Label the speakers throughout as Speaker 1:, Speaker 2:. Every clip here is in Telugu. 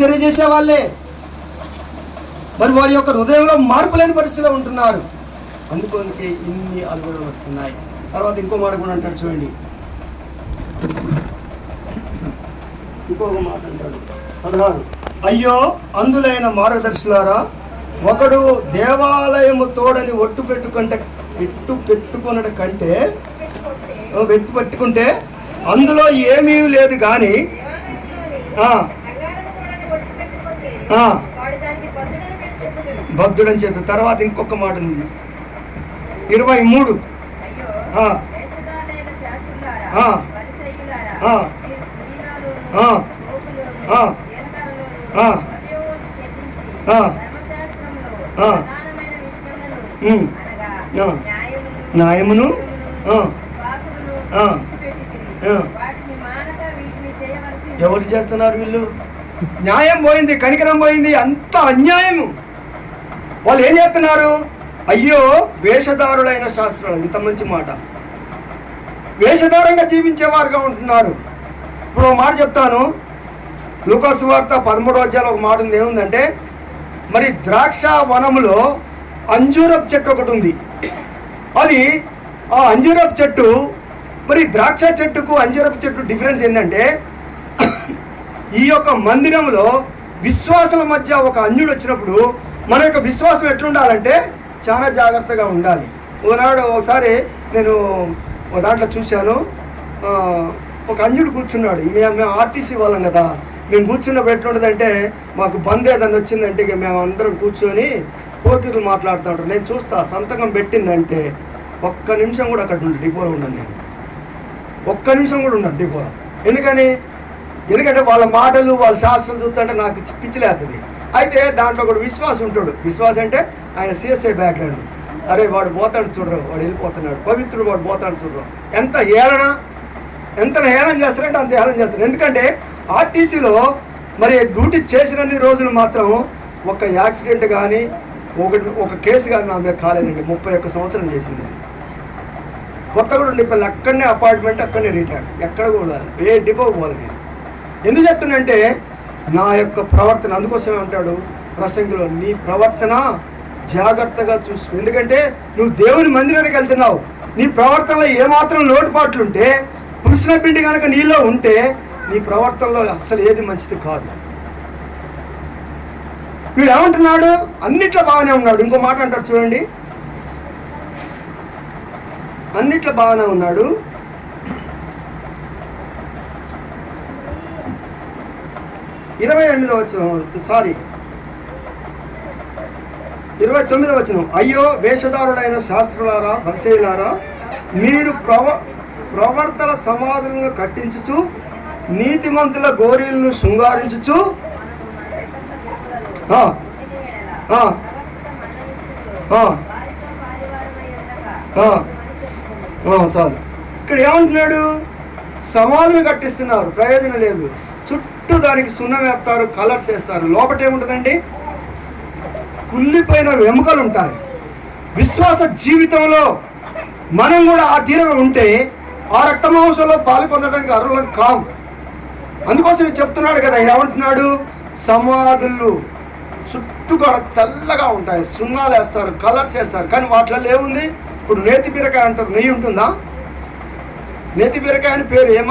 Speaker 1: పరిచర్య చేసే వాళ్ళే, మరి వారి యొక్క హృదయంలో మార్పు లేని పరిస్థితిలో ఉంటున్నారు. అందుకోనికి ఇన్ని అలుగులు వస్తున్నాయి. తర్వాత ఇంకో మాట కూడా అంటాడు చూడండి, ఇంకొక మాట అంటాడు 16, అయ్యో అందులైన మార్గదర్శులారా, ఒకడు దేవాలయము తోడని ఒట్టు పెట్టుకున్నట కంటే వెట్టు పెట్టుకుంటే అందులో ఏమీ లేదు కానీ బద్ధుడని చెప్పి. తర్వాత ఇంకొక మాట ఉంది 23, న్యాయమును ఎవరు చేస్తున్నారు? వీళ్ళు. న్యాయం పోయింది, కనికరం పోయింది, అంత అన్యాయము. వాళ్ళు ఏం చేస్తున్నారు? అయ్యో వేషధారులైన శాస్త్రాలు. ఇంత మంచి మాట. వేషధారంగా జీవించేవారుగా ఉంటున్నారు. ఇప్పుడు ఒక మాట చెప్తాను. లూకా సువార్త 13వ అధ్యాయంలో ఒక మాట ఉంది. ఏముందంటే, మరి ద్రాక్ష వనములో అంజూరపు చెట్టు ఒకటి ఉంది. అది ఆ అంజూరపు చెట్టు, మరి ద్రాక్ష చెట్టుకు అంజూరపు చెట్టు డిఫరెన్స్ ఏంటంటే, ఈ యొక్క మందిరంలో విశ్వాసాల మధ్య ఒక అన్యుడు వచ్చినప్పుడు మన యొక్క విశ్వాసం ఎట్లుండాలంటే చాలా జాగ్రత్తగా ఉండాలి. ఒకసారి నేను దాంట్లో చూశాను, ఒక అన్యుడు కూర్చున్నాడు. మేము ఆర్టీసీ వాళ్ళం కదా, మేము కూర్చున్నప్పుడు ఎట్లుంటుందంటే, మాకు బంద్ ఏదన్నా వచ్చిందంటే ఇక మేము అందరం కూర్చొని పోటీలు మాట్లాడుతూ ఉంటాం. నేను చూస్తా, సంతకం పెట్టిందంటే ఒక్క నిమిషం కూడా అక్కడ ఉండి డిపోలో ఉన్నాను. నేను ఒక్క నిమిషం కూడా ఉన్నాను డిపోలో. ఎందుకంటే వాళ్ళ మాటలు వాళ్ళ శాస్త్రం చూస్తుంటే నాకు పిచ్చిలేస్తుంది. అయితే దాంట్లో కూడా విశ్వాసం ఉంటాడు. విశ్వాసం అంటే ఆయన సిఎస్ఐ బ్యాక్గ్రౌండ్. అరే వాడు పోతాడు చూడరు, వాడు వెళ్ళిపోతున్నాడు, పవిత్రుడు వాడు పోతాడు చూడరు. ఎంత హేళన చేస్తారంటే అంత హేళన చేస్తారు. ఎందుకంటే ఆర్టీసీలో మరి డ్యూటీ చేసినన్ని రోజులు మాత్రం ఒక యాక్సిడెంట్ కానీ ఒక కేసు కానీ నా మీద కాలేదండి. 31 సంవత్సరం చేసింది. కొత్తగూడ డిపోలు అక్కడనే అపార్ట్మెంట్, అక్కడనే రిటైర్డ్, ఎక్కడ కూడా ఏ డిపోకి పోవాలి నేను. ఎందుకు చెప్తున్నంటే నా యొక్క ప్రవర్తన. అందుకోసమే అంటాడు ప్రసంగిలో, నీ ప్రవర్తన జాగ్రత్తగా చూసుకో. ఎందుకంటే నువ్వు దేవుని మందిరానికి వెళ్తున్నావు. నీ ప్రవర్తనలో ఏమాత్రం లోటుపాట్లుంటే, పులిసిన పిండి కనుక నీలో ఉంటే నీ ప్రవర్తనలో అస్సలు ఏది మంచిది కాదు. వీడు ఏమంటున్నాడు? అన్నిట్లో బాగానే ఉన్నాడు. ఇంకో మాట అంటాడు చూడండి, అన్నిట్లో బాగానే ఉన్నాడు. 29వ వచనం, అయ్యో వేషధారులైన శాస్త్రులారా, పరిసయ్యులారా, మీరు ప్రవర్తన సమాధులను కట్టించుచు నీతిమంతుల గోరీలను శృంగారించుచు చాలు. ఇక్కడ ఏమంటున్నాడు? సమాధులు కట్టిస్తున్నారు, ప్రయోజనం లేదు. చుట్టూ దానికి సున్నం వేస్తారు, కలర్స్ వేస్తారు. లోపల ఏముంటుందండి? కుళ్ళిపోయిన వెముకలు ఉంటాయి. విశ్వాస జీవితంలో మనం కూడా ఆ తీరుగా ఉంటే ఆ రక్తమాంసంలో పాలు పొందడానికి అర్హులం కాం. అందుకోసం చెప్తున్నాడు కదా, ఏమంటున్నాడు? సమాధులు చుట్టూ కూడా తెల్లగా ఉంటాయి, సున్నాలు వేస్తారు, కలర్స్ వేస్తారు. కానీ వాటిలో ఏముంది? ఇప్పుడు నేతి బీరకాయ అంటారు, నెయ్యి ఉంటుందా? నేతి బీరకాయ అని పేరు ఏం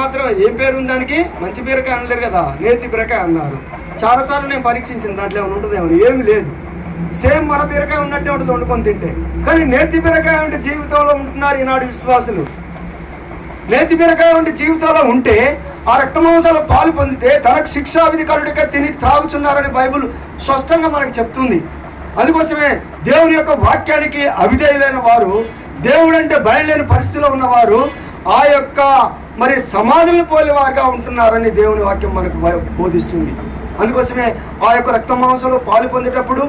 Speaker 1: పేరు ఉంది దానికి? మంచి బీరకాయ అనలేరు కదా, నేతి బీరకాయ అన్నారు. చాలాసార్లు నేను పరీక్షించిన, దాంట్లో ఏమైనా ఉంటుందేమో, ఏమి లేదు. సేమ్ మన బీరకాయ ఉన్నట్టే ఉంటుంది వండుకొని తింటే. కానీ నేతి బీరకాయ ఉంటే జీవితంలో ఉంటున్నారు ఈనాడు విశ్వాసులు. నేతి బీరకాయ ఉంటే జీవితంలో ఉంటే ఆ రక్తమాంసాలు పాలు పొందితే తనకు శిక్షావిధికరుడిగా తిని త్రాగుచున్నారని బైబుల్ స్పష్టంగా మనకు చెప్తుంది. అందుకోసమే దేవుని యొక్క వాక్యానికి అవిధేయులైన వారు, దేవుడు అంటే బయలులేని పరిస్థితిలో ఉన్నవారు ఆ యొక్క మరి సమాధులను పోలేవారుగా ఉంటున్నారని దేవుని వాక్యం మనకు బోధిస్తుంది. అందుకోసమే ఆ యొక్క రక్తమాంసంలో పాలు పొందేటప్పుడు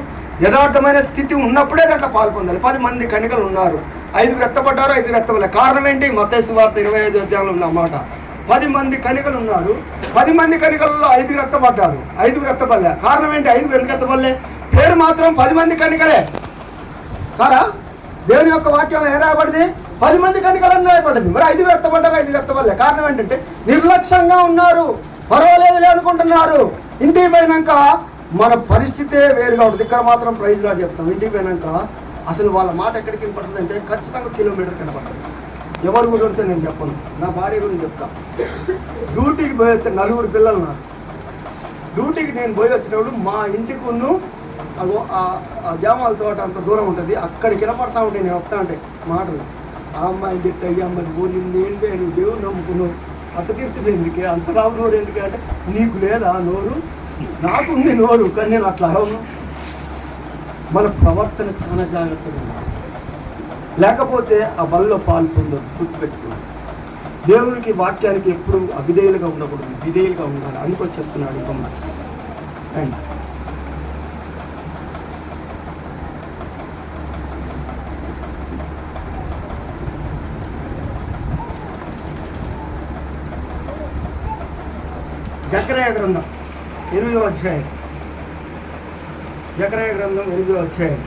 Speaker 1: యథార్థమైన స్థితి ఉన్నప్పుడే దాంట్లో పాలు పొందాలి. 10 మంది కన్యకలు ఉన్నారు, 5 ఎత్తపడ్డారు, 5 ఎత్తపడలే. కారణం ఏంటి? మత్తయి సువార్త 25వ అధ్యాయంలో ఉన్న మాట. 10 మంది కన్యకలు ఉన్నారు, 10 మంది కన్యకలలో 5 ఎత్తపడ్డారు, 5 ఎత్తపడలే. కారణం ఏంటి? 5 ఎందుకు ఎత్తపడలే? పేరు మాత్రం 10 మంది కన్యకలే కారా? దేవుని యొక్క వాక్యంలో ఏం రాయబడింది? 10 మంది కన్యకలని రాయబడింది. మరి 5 ఎత్తపడ్డారు, 5 ఎత్తపడలే. కారణం ఏంటంటే నిర్లక్ష్యంగా ఉన్నారు, పర్వాలేదులే అనుకుంటున్నారు. ఇంటికి పోయినాక మన పరిస్థితే వేరుగా ఉంటుంది. ఇక్కడ మాత్రం ప్రైజ్ లాగా చెప్తాం. ఇంటికి పోయినాక అసలు వాళ్ళ మాట ఎక్కడికి వినపడుతుంది అంటే ఖచ్చితంగా కిలోమీటర్ కనపడుతుంది. ఎవరి గురించి నేను చెప్పను, నా భార్య గురించి చెప్తా. డ్యూటీకి పోయి వస్తే 4 పిల్లలు నాకు. డ్యూటీకి నేను పోయి వచ్చినప్పుడు మా ఇంటికి ఆ జామాల తోట అంత దూరం ఉంటుంది, అక్కడికి వినపడతా ఉంటే నేను వస్తా ఉంటే మాటలు. ఆ అమ్మాయి తిట్ట ఈ అమ్మాయి పోలింది ఏంటి, నువ్వు దేవుడు నమ్ముకున్నావు, అట్ట తిరుగుతుంది ఎందుకే, అంత రావు నోరు ఎందుకే అంటే నీకు లేదా నోరు, నాకుంది నోరు కానీ నేను అట్లా అరవను. మన ప్రవర్తన చాలా జాగ్రత్తగా ఉండాలి, లేకపోతే ఆ బల్లో పాలు పొందదు. గుర్తుపెట్టుకోండి, దేవునికి వాక్యానికి ఎప్పుడు అవిధేయులుగా ఉండకూడదు, విధేయులుగా ఉండాలి. అందుకని చెప్తున్నాడు ఇంకో మాట. అండ్ జకర్యా గ్రంథం 8వ అధ్యాయం, జకర్యా గ్రంథం 8వ అధ్యాయం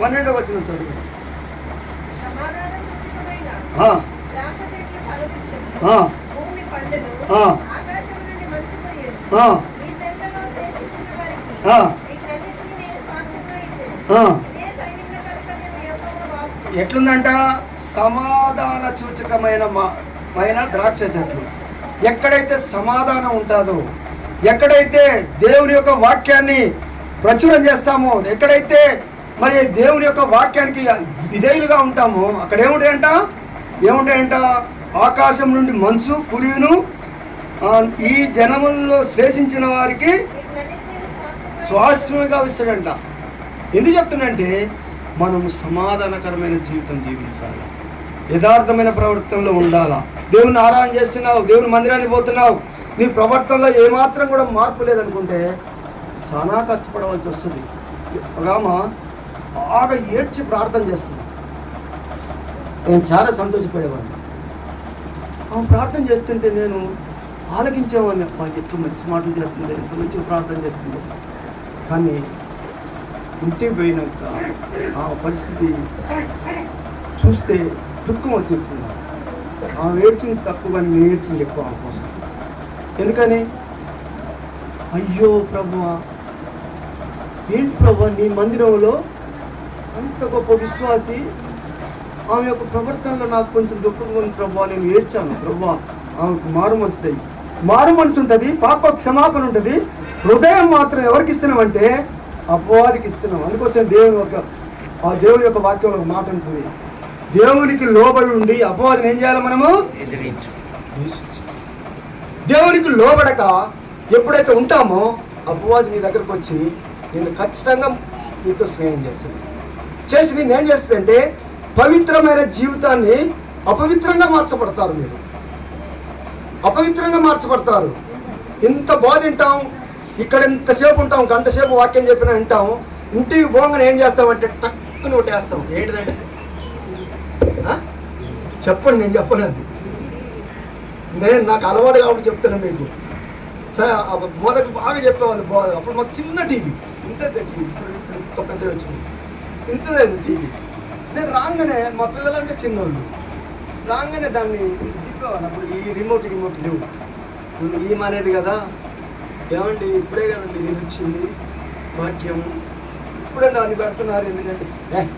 Speaker 1: 12వ వచనం చదువు. ఎట్లుందంట? సమాధాన సూచకమైన ద్రాక్ష చెట్లు. ఎక్కడైతే సమాధానం ఉంటుందో, ఎక్కడైతే దేవుని యొక్క వాక్యాన్ని ప్రచురం చేస్తామో, ఎక్కడైతే మరి దేవుని యొక్క వాక్యానికి విధేయులుగా ఉంటామో అక్కడ ఏముంటాయంట? ఆకాశం నుండి మంచు కురియును, ఈ జనముల్లో శ్లేషించిన వారికి స్వాస్థ్యంగా ఇస్తాడంట. ఎందుకు చెప్తున్నంటే మనము సమాధానకరమైన జీవితం జీవించాలి, యథార్థమైన ప్రవర్తనలో ఉండాలా. దేవుని ఆరాధన చేస్తున్నావు, దేవుని మందిరానికి పోతున్నావు, నీ ప్రవర్తనలో ఏమాత్రం కూడా మార్పు లేదనుకుంటే చాలా కష్టపడవలసి వస్తుంది. ఒకమా బాగా ఏడ్చి ప్రార్థన చేస్తుంది, నేను చాలా సంతోషపడేవాడిని. ఆమె ప్రార్థన చేస్తుంటే నేను ఆలకించేవాడిని, అబ్బాయి ఎట్లా మంచి మాటలు చేస్తుంది, ఎంత మంచిగా ప్రార్థన చేస్తుంది. కానీ ఇంటికి పోయినాక ఆ పరిస్థితి చూస్తే దుఃఖం వచ్చేస్తుంది. ఆమె ఏడ్చింది తక్కువ కానీ నేను ఏడ్చింది ఎక్కువ ఆమె కోసం. ఎందుకని? అయ్యో ప్రభువా, ఏంటి ప్రభువా, నీ మందిరంలో అంత గొప్ప విశ్వాసి, ఆమె యొక్క ప్రవర్తనలో నాకు కొంచెం దుఃఖంగా ఉంది ప్రభువా, నేను ఏడ్చాను ప్రభువా. ఆమెకు మారు మనసు ఉంటుంది, పాప క్షమాపణ ఉంటుంది. హృదయం మాత్రం ఎవరికి ఇస్తున్నామంటే అపవాదికి ఇస్తున్నాం. అందుకోసం దేవుని యొక్క వాక్యంలో ఒక మాట ఉంటుంది, దేవునికి లోబడి ఉండి అపవాదిని ఏం చేయాలి మనము? దేవునికి లోబడక ఎప్పుడైతే ఉంటామో అపవాది నీ దగ్గరకు వచ్చి నేను ఖచ్చితంగా నీతో స్నేహం చేసి నేనేం చేస్తుందంటే పవిత్రమైన జీవితాన్ని అపవిత్రంగా మార్చబడతారు. మీరు అపవిత్రంగా మార్చబడతారు. ఇంత బాధ వింటాం, ఇక్కడ ఎంతసేపు ఉంటాం, గంట సేపు వాక్యం చెప్పినా వింటాం. ఇంటికి పోగానే ఏం చేస్తామంటే టక్కున ఒకటేస్తాం. ఏంటిదంటే చెప్పండి, నేను చెప్పలేదు, నాకు అలవాటు కాబట్టి చెప్తున్నాను మీకు. మొదటి బాగా చెప్పేవాళ్ళు బాగా. అప్పుడు మాకు చిన్న టీవీ, ఇంతే టీవీ, ఇప్పుడు ఇంత పెద్ద వచ్చింది, ఇంతదే టీవీ. నేను రాగానే మా పిల్లలంటే చిన్నోళ్ళు, రాగానే దాన్ని తిప్పేవాళ్ళు. అప్పుడు ఈ రిమోట్ లేవు, ఏమనేది కదా, ఏమండి ఇప్పుడే కదండి నేను వచ్చింది వాక్యం, ఇప్పుడే దాన్ని పెడుతున్నారు. ఎందుకంటే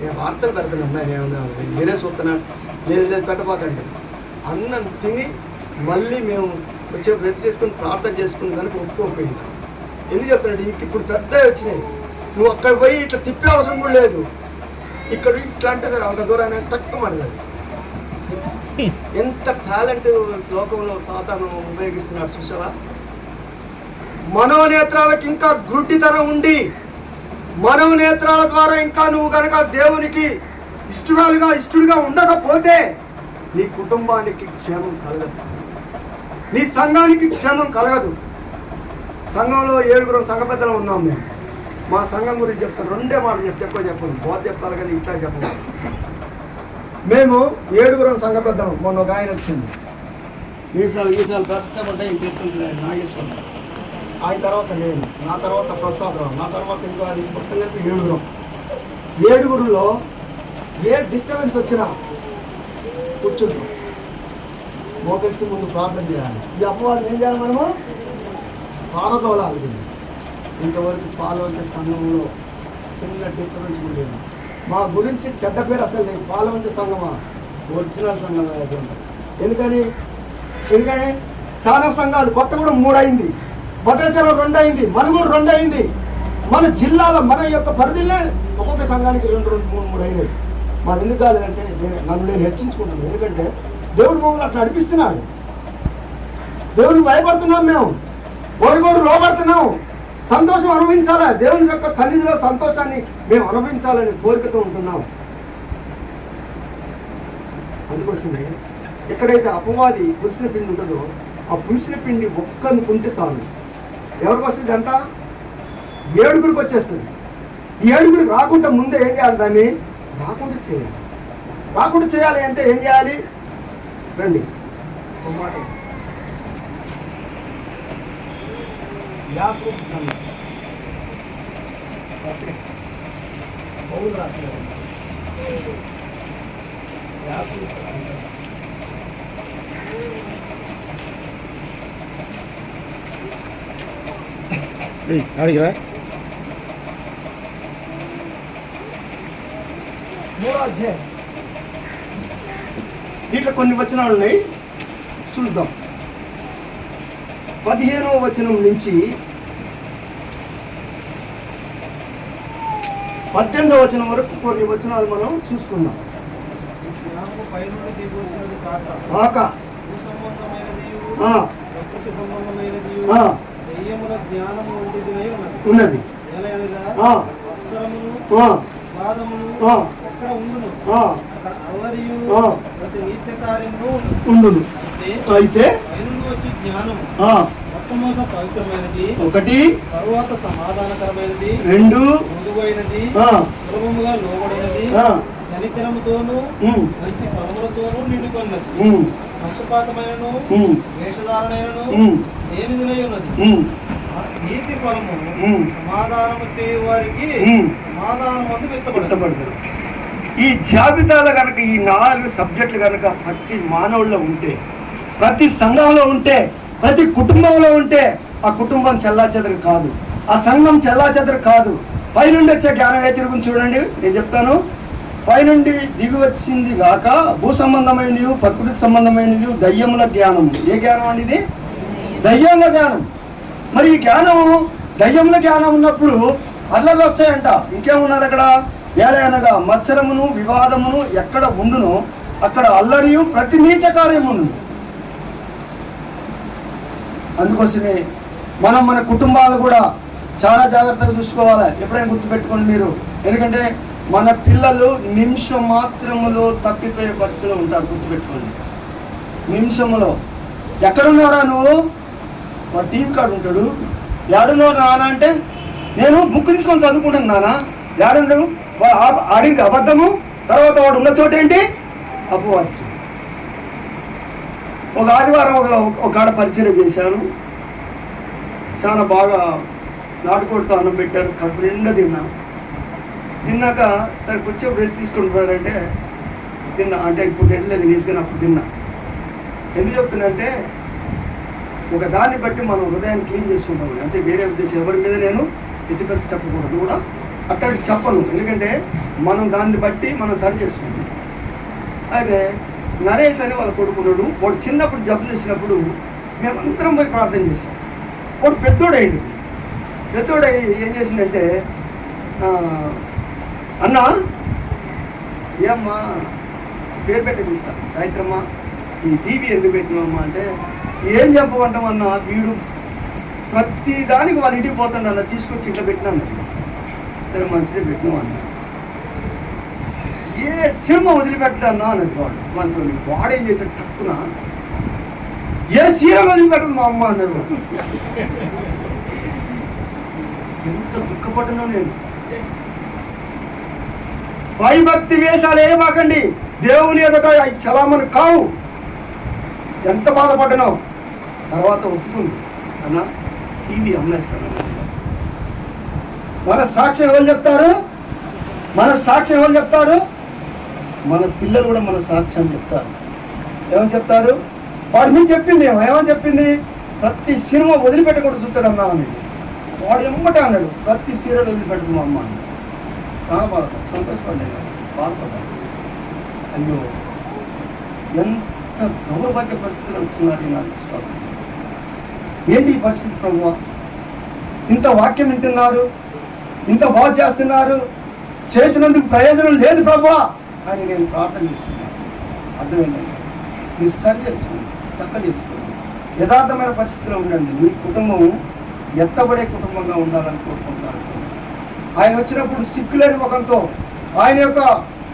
Speaker 1: నేను వార్తలు పెడుతున్నా, అమ్మాయి ఏమన్నా నేనే చూస్తున్నాను, లేదు పెట్టబాకండి. అన్నం తిని మళ్ళీ మేము వచ్చే బ్రష్ చేసుకుని ప్రార్థన చేసుకుని దానికి ఒప్పుకోకపోయింది. ఎందుకు చెప్తున్నాడు? ఇప్పుడు పెద్దవి వచ్చినాయి, నువ్వు అక్కడ పోయి ఇట్లా తిప్పే అవసరం కూడా లేదు. ఇక్కడ ఇట్లా అంటే సరే అంత దూరాన్ని తక్కువ పడలేదు. ఎంత టాలెంట్ లోకంలో సాతాను ఉపయోగిస్తున్నాడు చూసావా? మనోనేత్రాలకు ఇంకా గుడ్డితనం ఉండి, మనోనేత్రాల ద్వారా ఇంకా నువ్వు కనుక దేవునికి ఇష్టడుగా ఉండకపోతే నీ కుటుంబానికి క్షేమం కలగదు, నీ సంఘానికి క్షేమం కలగదు. సంఘంలో 7 సంఘ పెద్దలు ఉన్నాం మేము. మా సంఘం గురించి చెప్తాను, 2 మాటలు చెప్తే ఎక్కువ చెప్పను, బాగా చెప్తాను కానీ ఇట్లా చెప్పను. మేము 7 సంఘ పెద్దలు. మొన్న ఒక ఆయన వచ్చింది, ఈసాలు పెద్ద ఉంటాయి, ఇంకెత్తుంటున్నాయి నాగేశ్వరం. ఆయన తర్వాత నేను, నా తర్వాత ప్రసాదరావు, నా తర్వాత ఇంకో అది మొత్తం కలిపి 7లో ఏ డిస్టర్బెన్స్ వచ్చినా కూర్చుంటాం, మోకరించి ముందు ప్రార్థన చేయాలి. ఈ అపవాదం ఏం చేయాలి మనము? పారదోలాలి దీన్ని. ఇంతవరకు పాలవంచ సంఘంలో చిన్న డిస్టర్బెన్స్ ఉండేది. మా గురించి చెడ్డ పేరు అసలు లేదు. పాలవంచ సంఘమా ఒరిజినల్ సంఘం ఎందుకని చాలా సంఘాలు కొత్తగూడెం 3 అయింది, భద్రాచలం 2 అయింది, మనుగూరు 2 అయింది. మన జిల్లాలో మన యొక్క పరిధిలో ఒక్కొక్క సంఘానికి 2, 3 అయినాయి. మాది ఎందుకు కాలేదంటే నేను హెచ్చించుకుంటాను. ఎందుకంటే దేవుడు మమ్మల్ని అట్లా నడిపిస్తున్నాడు. దేవుడికి భయపడుతున్నాం, మేము ఓడిగోడు లోపడుతున్నాం. సంతోషం అనుభవించాలా, దేవుని యొక్క సన్నిధిలో సంతోషాన్ని మేము అనుభవించాలని కోరికతో ఉంటున్నాం. అందుకోసమే ఎక్కడైతే అపవాది పులిసిన పిండి ఉంటుందో ఆ పులిసిన పిండి ఒక్కనుకుంటే చాలు. ఎవరికి వస్తుంది అంతా? 7గురికి వచ్చేస్తుంది. ఈ 7గురికి రాకుండా ముందే ఏం చేయాలి? దాన్ని రాకుండా చేయాలి. రాకుండా చేయాలి అంటే ఏం చేయాలి? రండి ఒక మాట. అడిగిరా 3వ అధ్యాయం. దీంట్లో కొన్ని వచనాలు ఉన్నాయి, చూద్దాం. 15వ వచనం నుంచి 18వ వచనం వరకు కొన్ని వచనాలు మనం చూసుకుందాం. ఉన్నది ఉండును. అయితే ఒకటి
Speaker 2: తరువాత సమాధానకరమైనది,
Speaker 1: 2
Speaker 2: మృదువైనది, సులభముగా లోబడినది, కనికరముతోను మంచి ఫలములతోనూ నిండుకొన్నది, పక్షపాతమైనను వేషధారణైనను దేనిదినై ఉన్నది. నీతి ఫలము సమాధానము చేయు వారికి సమాధానం అందు వ్యక్తపడతాడు.
Speaker 1: ఈ జాబితాలో కనుక ఈ 4 సబ్జెక్టులు కనుక ప్రతి మానవుల్లో ఉంటే, ప్రతి సంఘంలో ఉంటే, ప్రతి కుటుంబంలో ఉంటే ఆ కుటుంబం చెల్లాచెదరు కాదు, ఆ సంఘం చెల్లాచెదరు కాదు. పైనుండి వచ్చే జ్ఞానం ఏ తిరుగుని చూడండి, నేను చెప్తాను. పైనుండి దిగి వచ్చింది గాక భూ సంబంధమైనవి, ప్రకృతి సంబంధమైనవి, దయ్యముల జ్ఞానం. ఏ జ్ఞానం అండి ఇది? దయ్యముల జ్ఞానం. మరి ఈ జ్ఞానం దయ్యముల జ్ఞానం ఉన్నప్పుడు అల్లర్లు వస్తాయంట. ఇంకేమున్నది అక్కడ? ఏలయనగా మత్సరమును వివాదమును ఎక్కడ ఉండునో అక్కడ అల్లరియు ప్రతి నీచ కార్యమును. అందుకోసమే మనం మన కుటుంబాలు కూడా చాలా జాగ్రత్తగా చూసుకోవాలి. ఎప్పుడైనా గుర్తుపెట్టుకోండి మీరు. ఎందుకంటే మన పిల్లలు నిమిషం మాత్రములో తప్పిపోయే పరిస్థితిలో ఉంటారు. గుర్తుపెట్టుకోండి. నిమిషంలో ఎక్కడున్నారా నువ్వు? వాడు టీవీ కాడు ఉంటాడు. ఏడున్నావు నాన్న అంటే నేను బుక్ తీసుకొని చదువుకుంటాను నాన్న. ఏడుంటాడు? వాడు ఆడింది అబద్ధము, తర్వాత వాడు ఉన్న చోట ఏంటి? అపవాది. ఒక ఆదివారం ఒక ఆడ పరిచయం చేశాను. చాలా బాగా నాటుకోడితో అన్నం పెట్టారు. కడుపు నిండా తిన్నాక సరే కూర్చో బ్రష్ తీసుకొని పోయారంటే తిన్నా. అంటే ఇప్పుడు తినలేదు, తీసుకుని అప్పుడు తిన్నా. ఎందుకు చెప్తున్నంటే ఒక దాన్ని బట్టి మనం హృదయాన్ని క్లీన్ చేసుకుంటాం. అంటే వేరే ఉద్దేశం ఎవరి మీద నేను ఎట్టి పరిస్థితి చెప్పకూడదు కూడా, అట్లాంటి చెప్పను. ఎందుకంటే మనం దాన్ని బట్టి మనం సరి చేసుకుంటాం. అయితే నరేష్ అని వాళ్ళ కొడుకున్నాడు. వాడు చిన్నప్పుడు జబ్బు చేసినప్పుడు మేమందరం పోయి ప్రార్థన చేశాం. వాడు పెద్దోడైండు. పెద్దోడై ఏం చేసిందంటే, అన్నా ఏమ్మా పేరు పెట్టి చూస్తా, సాయిత్రమ్మ ఈ టీవీ ఎందుకు పెట్టినామమ్మా అంటే, ఏం చెప్పమంటామన్నా, వీడు ప్రతి దానికి వాళ్ళ ఇంటికి పోతాడు అన్న, తీసుకొచ్చి ఇంట్లో పెట్టినాను. సరే మంచిదే పెట్టినాం అన్న. ఏ సినిమా వదిలిపెట్టడన్నా అన్నది వాడు. మనతో వాడేం చేశాడు తక్కువ, ఏ సీరియల్ వదిలిపెట్టదు మా అమ్మ అన్నారు. ఎంత దుఃఖపడ్డా నేను. భయభక్తి వేషాలు ఏమాకండి, దేవుని ఎదుట చలామణి కావు. ఎంత బాధపడ్డానో. తర్వాత ఒప్పుకుంది, అన్న టీవీ అమ్మేస్తాను. మన సాక్ష్యం ఎవరు చెప్తారు? మన సాక్ష్యం ఎవరు చెప్తారు? మన పిల్లలు కూడా మన సాక్ష్యం చెప్తారు. ఏమని చెప్తారు? వాడు మీకు చెప్పింది ఏమని చెప్పింది? ప్రతి సినిమా వదిలిపెట్టకూడదు చూస్తాడమ్మా అని వాడు ఎమ్మటే అన్నాడు, ప్రతి సీరియల్ వదిలిపెట్టదు మా అమ్మ అని. చాలా బాధపడ్డాను, సంతోషపడ్డాను, బాధపడ్డాను. అయ్యో ఎంత దౌర్భాగ్య పరిస్థితులు వచ్చినారు నా విశ్వాసం. ఏంటి ఈ పరిస్థితి ప్రభువా? ఇంత వాక్యం వింటున్నారు, ఇంత బాగా చేస్తున్నారు, చేసినందుకు ప్రయోజనం లేదు ప్రభువా అని నేను ప్రార్థన చేస్తున్నాను. అర్థం ఏంటంటే మీరు సరి చేసుకోండి, చక్క చేసుకోండి, యథార్థమైన పరిస్థితిలో ఉండండి. మీ కుటుంబం ఎత్తబడే కుటుంబంగా ఉండాలని కోరుకుంటున్నారు. ఆయన వచ్చినప్పుడు సిగ్గులేని ముఖంతో ఆయన యొక్క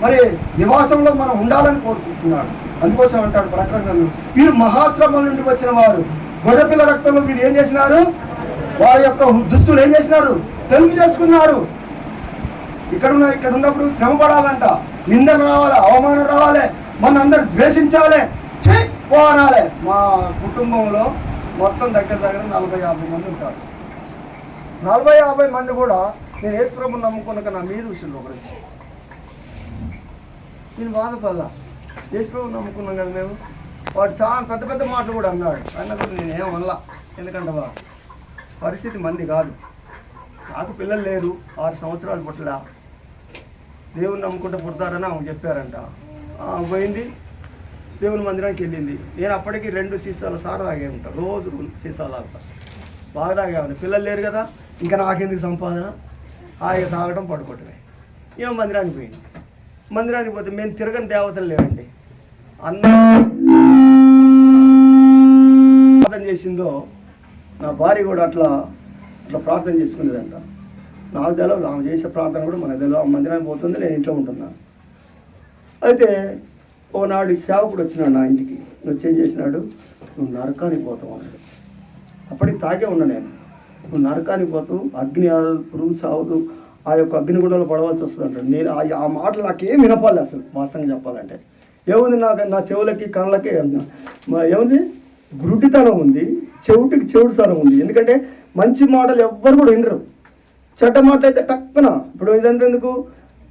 Speaker 1: మరి నివాసంలో మనం ఉండాలని కోరుకుంటున్నాడు. అందుకోసం అంటాడు ప్రకటనలో, వీరు మహాశ్రమం నుండి వచ్చిన వారు, గొర్రెపిల్ల రక్తంలో వీరు ఏం చేసినారు? వారి యొక్క దుస్తులు ఏం చేసినారు? తెలుగు చేసుకున్నారు. ఇక్కడ ఉన్నప్పుడు శ్రమ పడాలంట, నిందలు రావాలి, అవమానం రావాలి, మన అందరు ద్వేషించాలి, పోనాలి. మా కుటుంబంలో మొత్తం దగ్గర 40-50 మంది ఉంటారు. 40-50 మంది కూడా నేను యేసు ప్రభువుని నమ్ముకున్నాక నా మీద విషయంలో గురించి నేను బాధపడలా. యేసు ప్రభువుని నమ్ముకున్నాం కదా మేము. వాడు చాలా పెద్ద పెద్ద మాటలు కూడా అన్నాడు. అన్న కూడా నేనేం అనలా, ఎందుకంటే పరిస్థితి మంది కాదు. నాకు పిల్లలు లేరు, 6 సంవత్సరాలు పుట్టలా. దేవుని నమ్ముకుంటే పుడతారని ఆమె చెప్పారంట. పోయింది, దేవుని మందిరానికి వెళ్ళింది. నేను అప్పటికి 2 సీసాల సార తాగే ఉంటాను, రోజు సీసాలు తాగుతా, బాగా తాగేవాడిని. పిల్లలు లేరు కదా, ఇంకా నాకెందుకు సంపాదన, హాయిగా తాగడం పడుకోవటమే. ఏమో మందిరానికి పోయింది. మందిరానికి పోతే మేము తిరగని దేవతలు లేవండి. ప్రార్థన చేసిందో నా భార్య కూడా అట్లా ప్రార్థన చేసుకునేదంట. నాకు తెలియదు, ఆమె చేసే ప్రార్థన కూడా మనకు తెలియదు. ఆ మందిరానికి పోతుంది, నేను ఇంట్లో ఉంటున్నా. అయితే ఓనాడు సేవకుడు వచ్చినాడు నా ఇంటికి. వచ్చి ఏం చేసినాడు, నువ్వు నరకానికి పోతావు అన్నాడు. అప్పటికి తాగే ఉన్నా నేను. నువ్వు నరకానికి పోతావు, అగ్ని పురుగు చావదు, ఆ యొక్క అగ్నిగుండంలో పడవలసి వస్తుంది అంటాడు. నేను ఆ మాటలు నాకేం వినపాలి అసలు, వాస్తవంగా చెప్పాలంటే. ఏముంది నా చెవులకి కళ్ళకి ఏముంది, గురుడితనం ఉంది, చెవిటికి చెవుడుతనం ఉంది. ఎందుకంటే మంచి మాటలు ఎవ్వరు కూడా వినరు, చెడ్డ మాటలు అయితే టక్కున. ఇప్పుడు ఇదంతా ఎందుకు,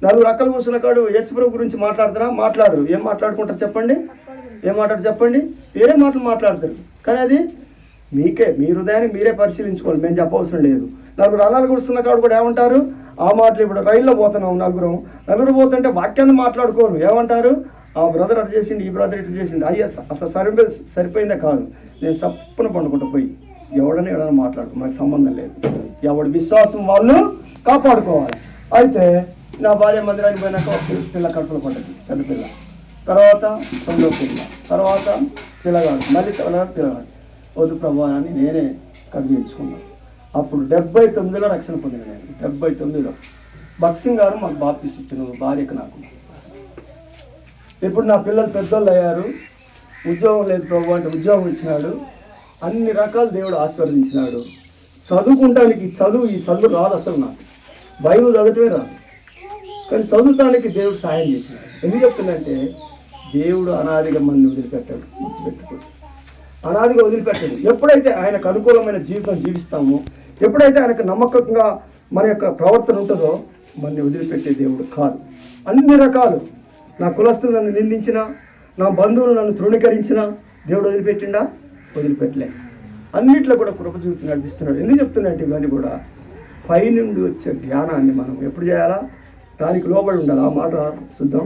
Speaker 1: 4 రకాలు కూర్చున్న కాడు యేసుప్రభు గురించి మాట్లాడతారా? మాట్లాడరు. ఏం మాట్లాడుకుంటారు చెప్పండి? ఏం మాట్లాడు చెప్పండి? వేరే మాటలు మాట్లాడతారు. కానీ అది మీకే, మీ హృదయాన్ని మీరే పరిశీలించుకోవాలి, మేము చెప్పవసరం లేదు. 4 రకాలు కూర్చున్న కాడు కూడా ఏమంటారు? ఆ మాటలు. ఇప్పుడు రైల్లో పోతున్నాం, నలుగురు పోతుంటే వాక్యాన్ని మాట్లాడుకోరు. ఏమంటారు? ఆ బ్రదర్ అటు చేసిండు, ఈ బ్రదర్ ఇటు చేసిండు. అయ్యా అసలు సరిపోయిందే కాదు. నేను సప్పున పండుకుంటూ పోయి ఎవడైనా మాట్లాడుకో, మనకు సంబంధం లేదు. ఎవడి విశ్వాసం వాళ్ళు కాపాడుకోవాలి. అయితే నా భార్య మందిరానికి పోయినాక పిల్ల కడుపులో పడ్డది, పెద్ద పిల్ల. తర్వాత 9వ పిల్ల, తర్వాత పిల్లగాడు, మళ్ళీ పిల్లగాడు. వద్దు ప్రభా అని నేనే కదిలించుకున్నాను. అప్పుడు 79లో రక్షణ పొందిన నేను. 79లో బక్సింగ్ గారు మాకు బాప్తీసు ఇచ్చిన భార్యకు నాకు. ఇప్పుడు నా పిల్లలు పెద్దోళ్ళు అయ్యారు. ఉద్యోగం లేదు ప్రభు అంటే ఉద్యోగం ఇచ్చినాడు. అన్ని రకాలు దేవుడు ఆశీర్వదించినాడు. చదువుకుంటానికి ఈ చదువు రాదు అసలు, నాకు బైబిల్ చదవటమే రాదు. కానీ చదువుతానికి దేవుడు సాయం చేసినాడు. ఎందుకు చెప్తుందంటే దేవుడు అనాదిగా మనల్ని వదిలిపెట్టాడు. గుర్తుపెట్టుకోండి, అనాదిగా వదిలిపెట్టాడు. ఎప్పుడైతే ఆయనకు అనుకూలమైన జీవితం జీవిస్తామో, ఎప్పుడైతే ఆయనకు నమ్మకంగా మన యొక్క ప్రవర్తన ఉంటుందో, మనల్ని వదిలిపెట్టే దేవుడు కాదు. అన్ని రకాలు, నా కులస్తులు నన్ను నిందించినా, నా బంధువులు నన్ను తృణీకరించినా దేవుడు వదిలిపెట్టిండా? వదిలిపెట్టలే. అన్నిట్లో కూడా కృప చూపుతూ నడిపిస్తున్నాడు. ఎందుకు చెప్తున్నట్టు ఇవన్నీ కూడా పైనుండి వచ్చే జ్ఞానాన్ని మనం ఎప్పుడు చేయాలా? దానికి లోబడి ఉండాలి. ఆ మాట చూద్దాం.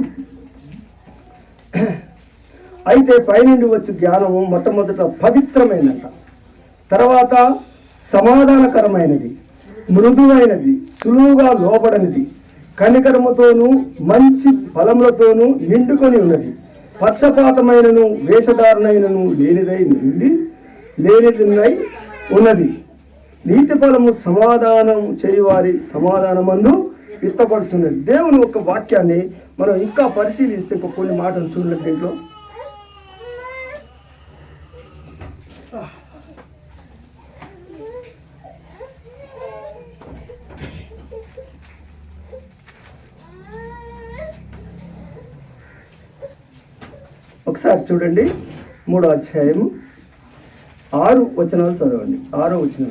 Speaker 1: అయితే పైనుండి వచ్చే జ్ఞానము మొట్టమొదట పవిత్రమైనట, తర్వాత సమాధానకరమైనది, మృదువైనది, సులువుగా లోబడనిది, కనికరముతోనూ మంచి ఫలములతోనూ నిండుకొని ఉన్నది, పక్షపాతమైనను వేషధారణైనను లేనిదై ఉన్నది. నీతి ఫలము సమాధానం చేయువారి సమాధానమందు విత్తపడుతున్నది. దేవుని ఒక వాక్యాన్ని మనం ఇంకా పరిశీలిస్తే కొన్ని మాటలు చూడలేదు దీంట్లో. ఒకసారి చూడండి, 3వ అధ్యాయము 6 వచనాలు చదవండి. 6వ వచనం.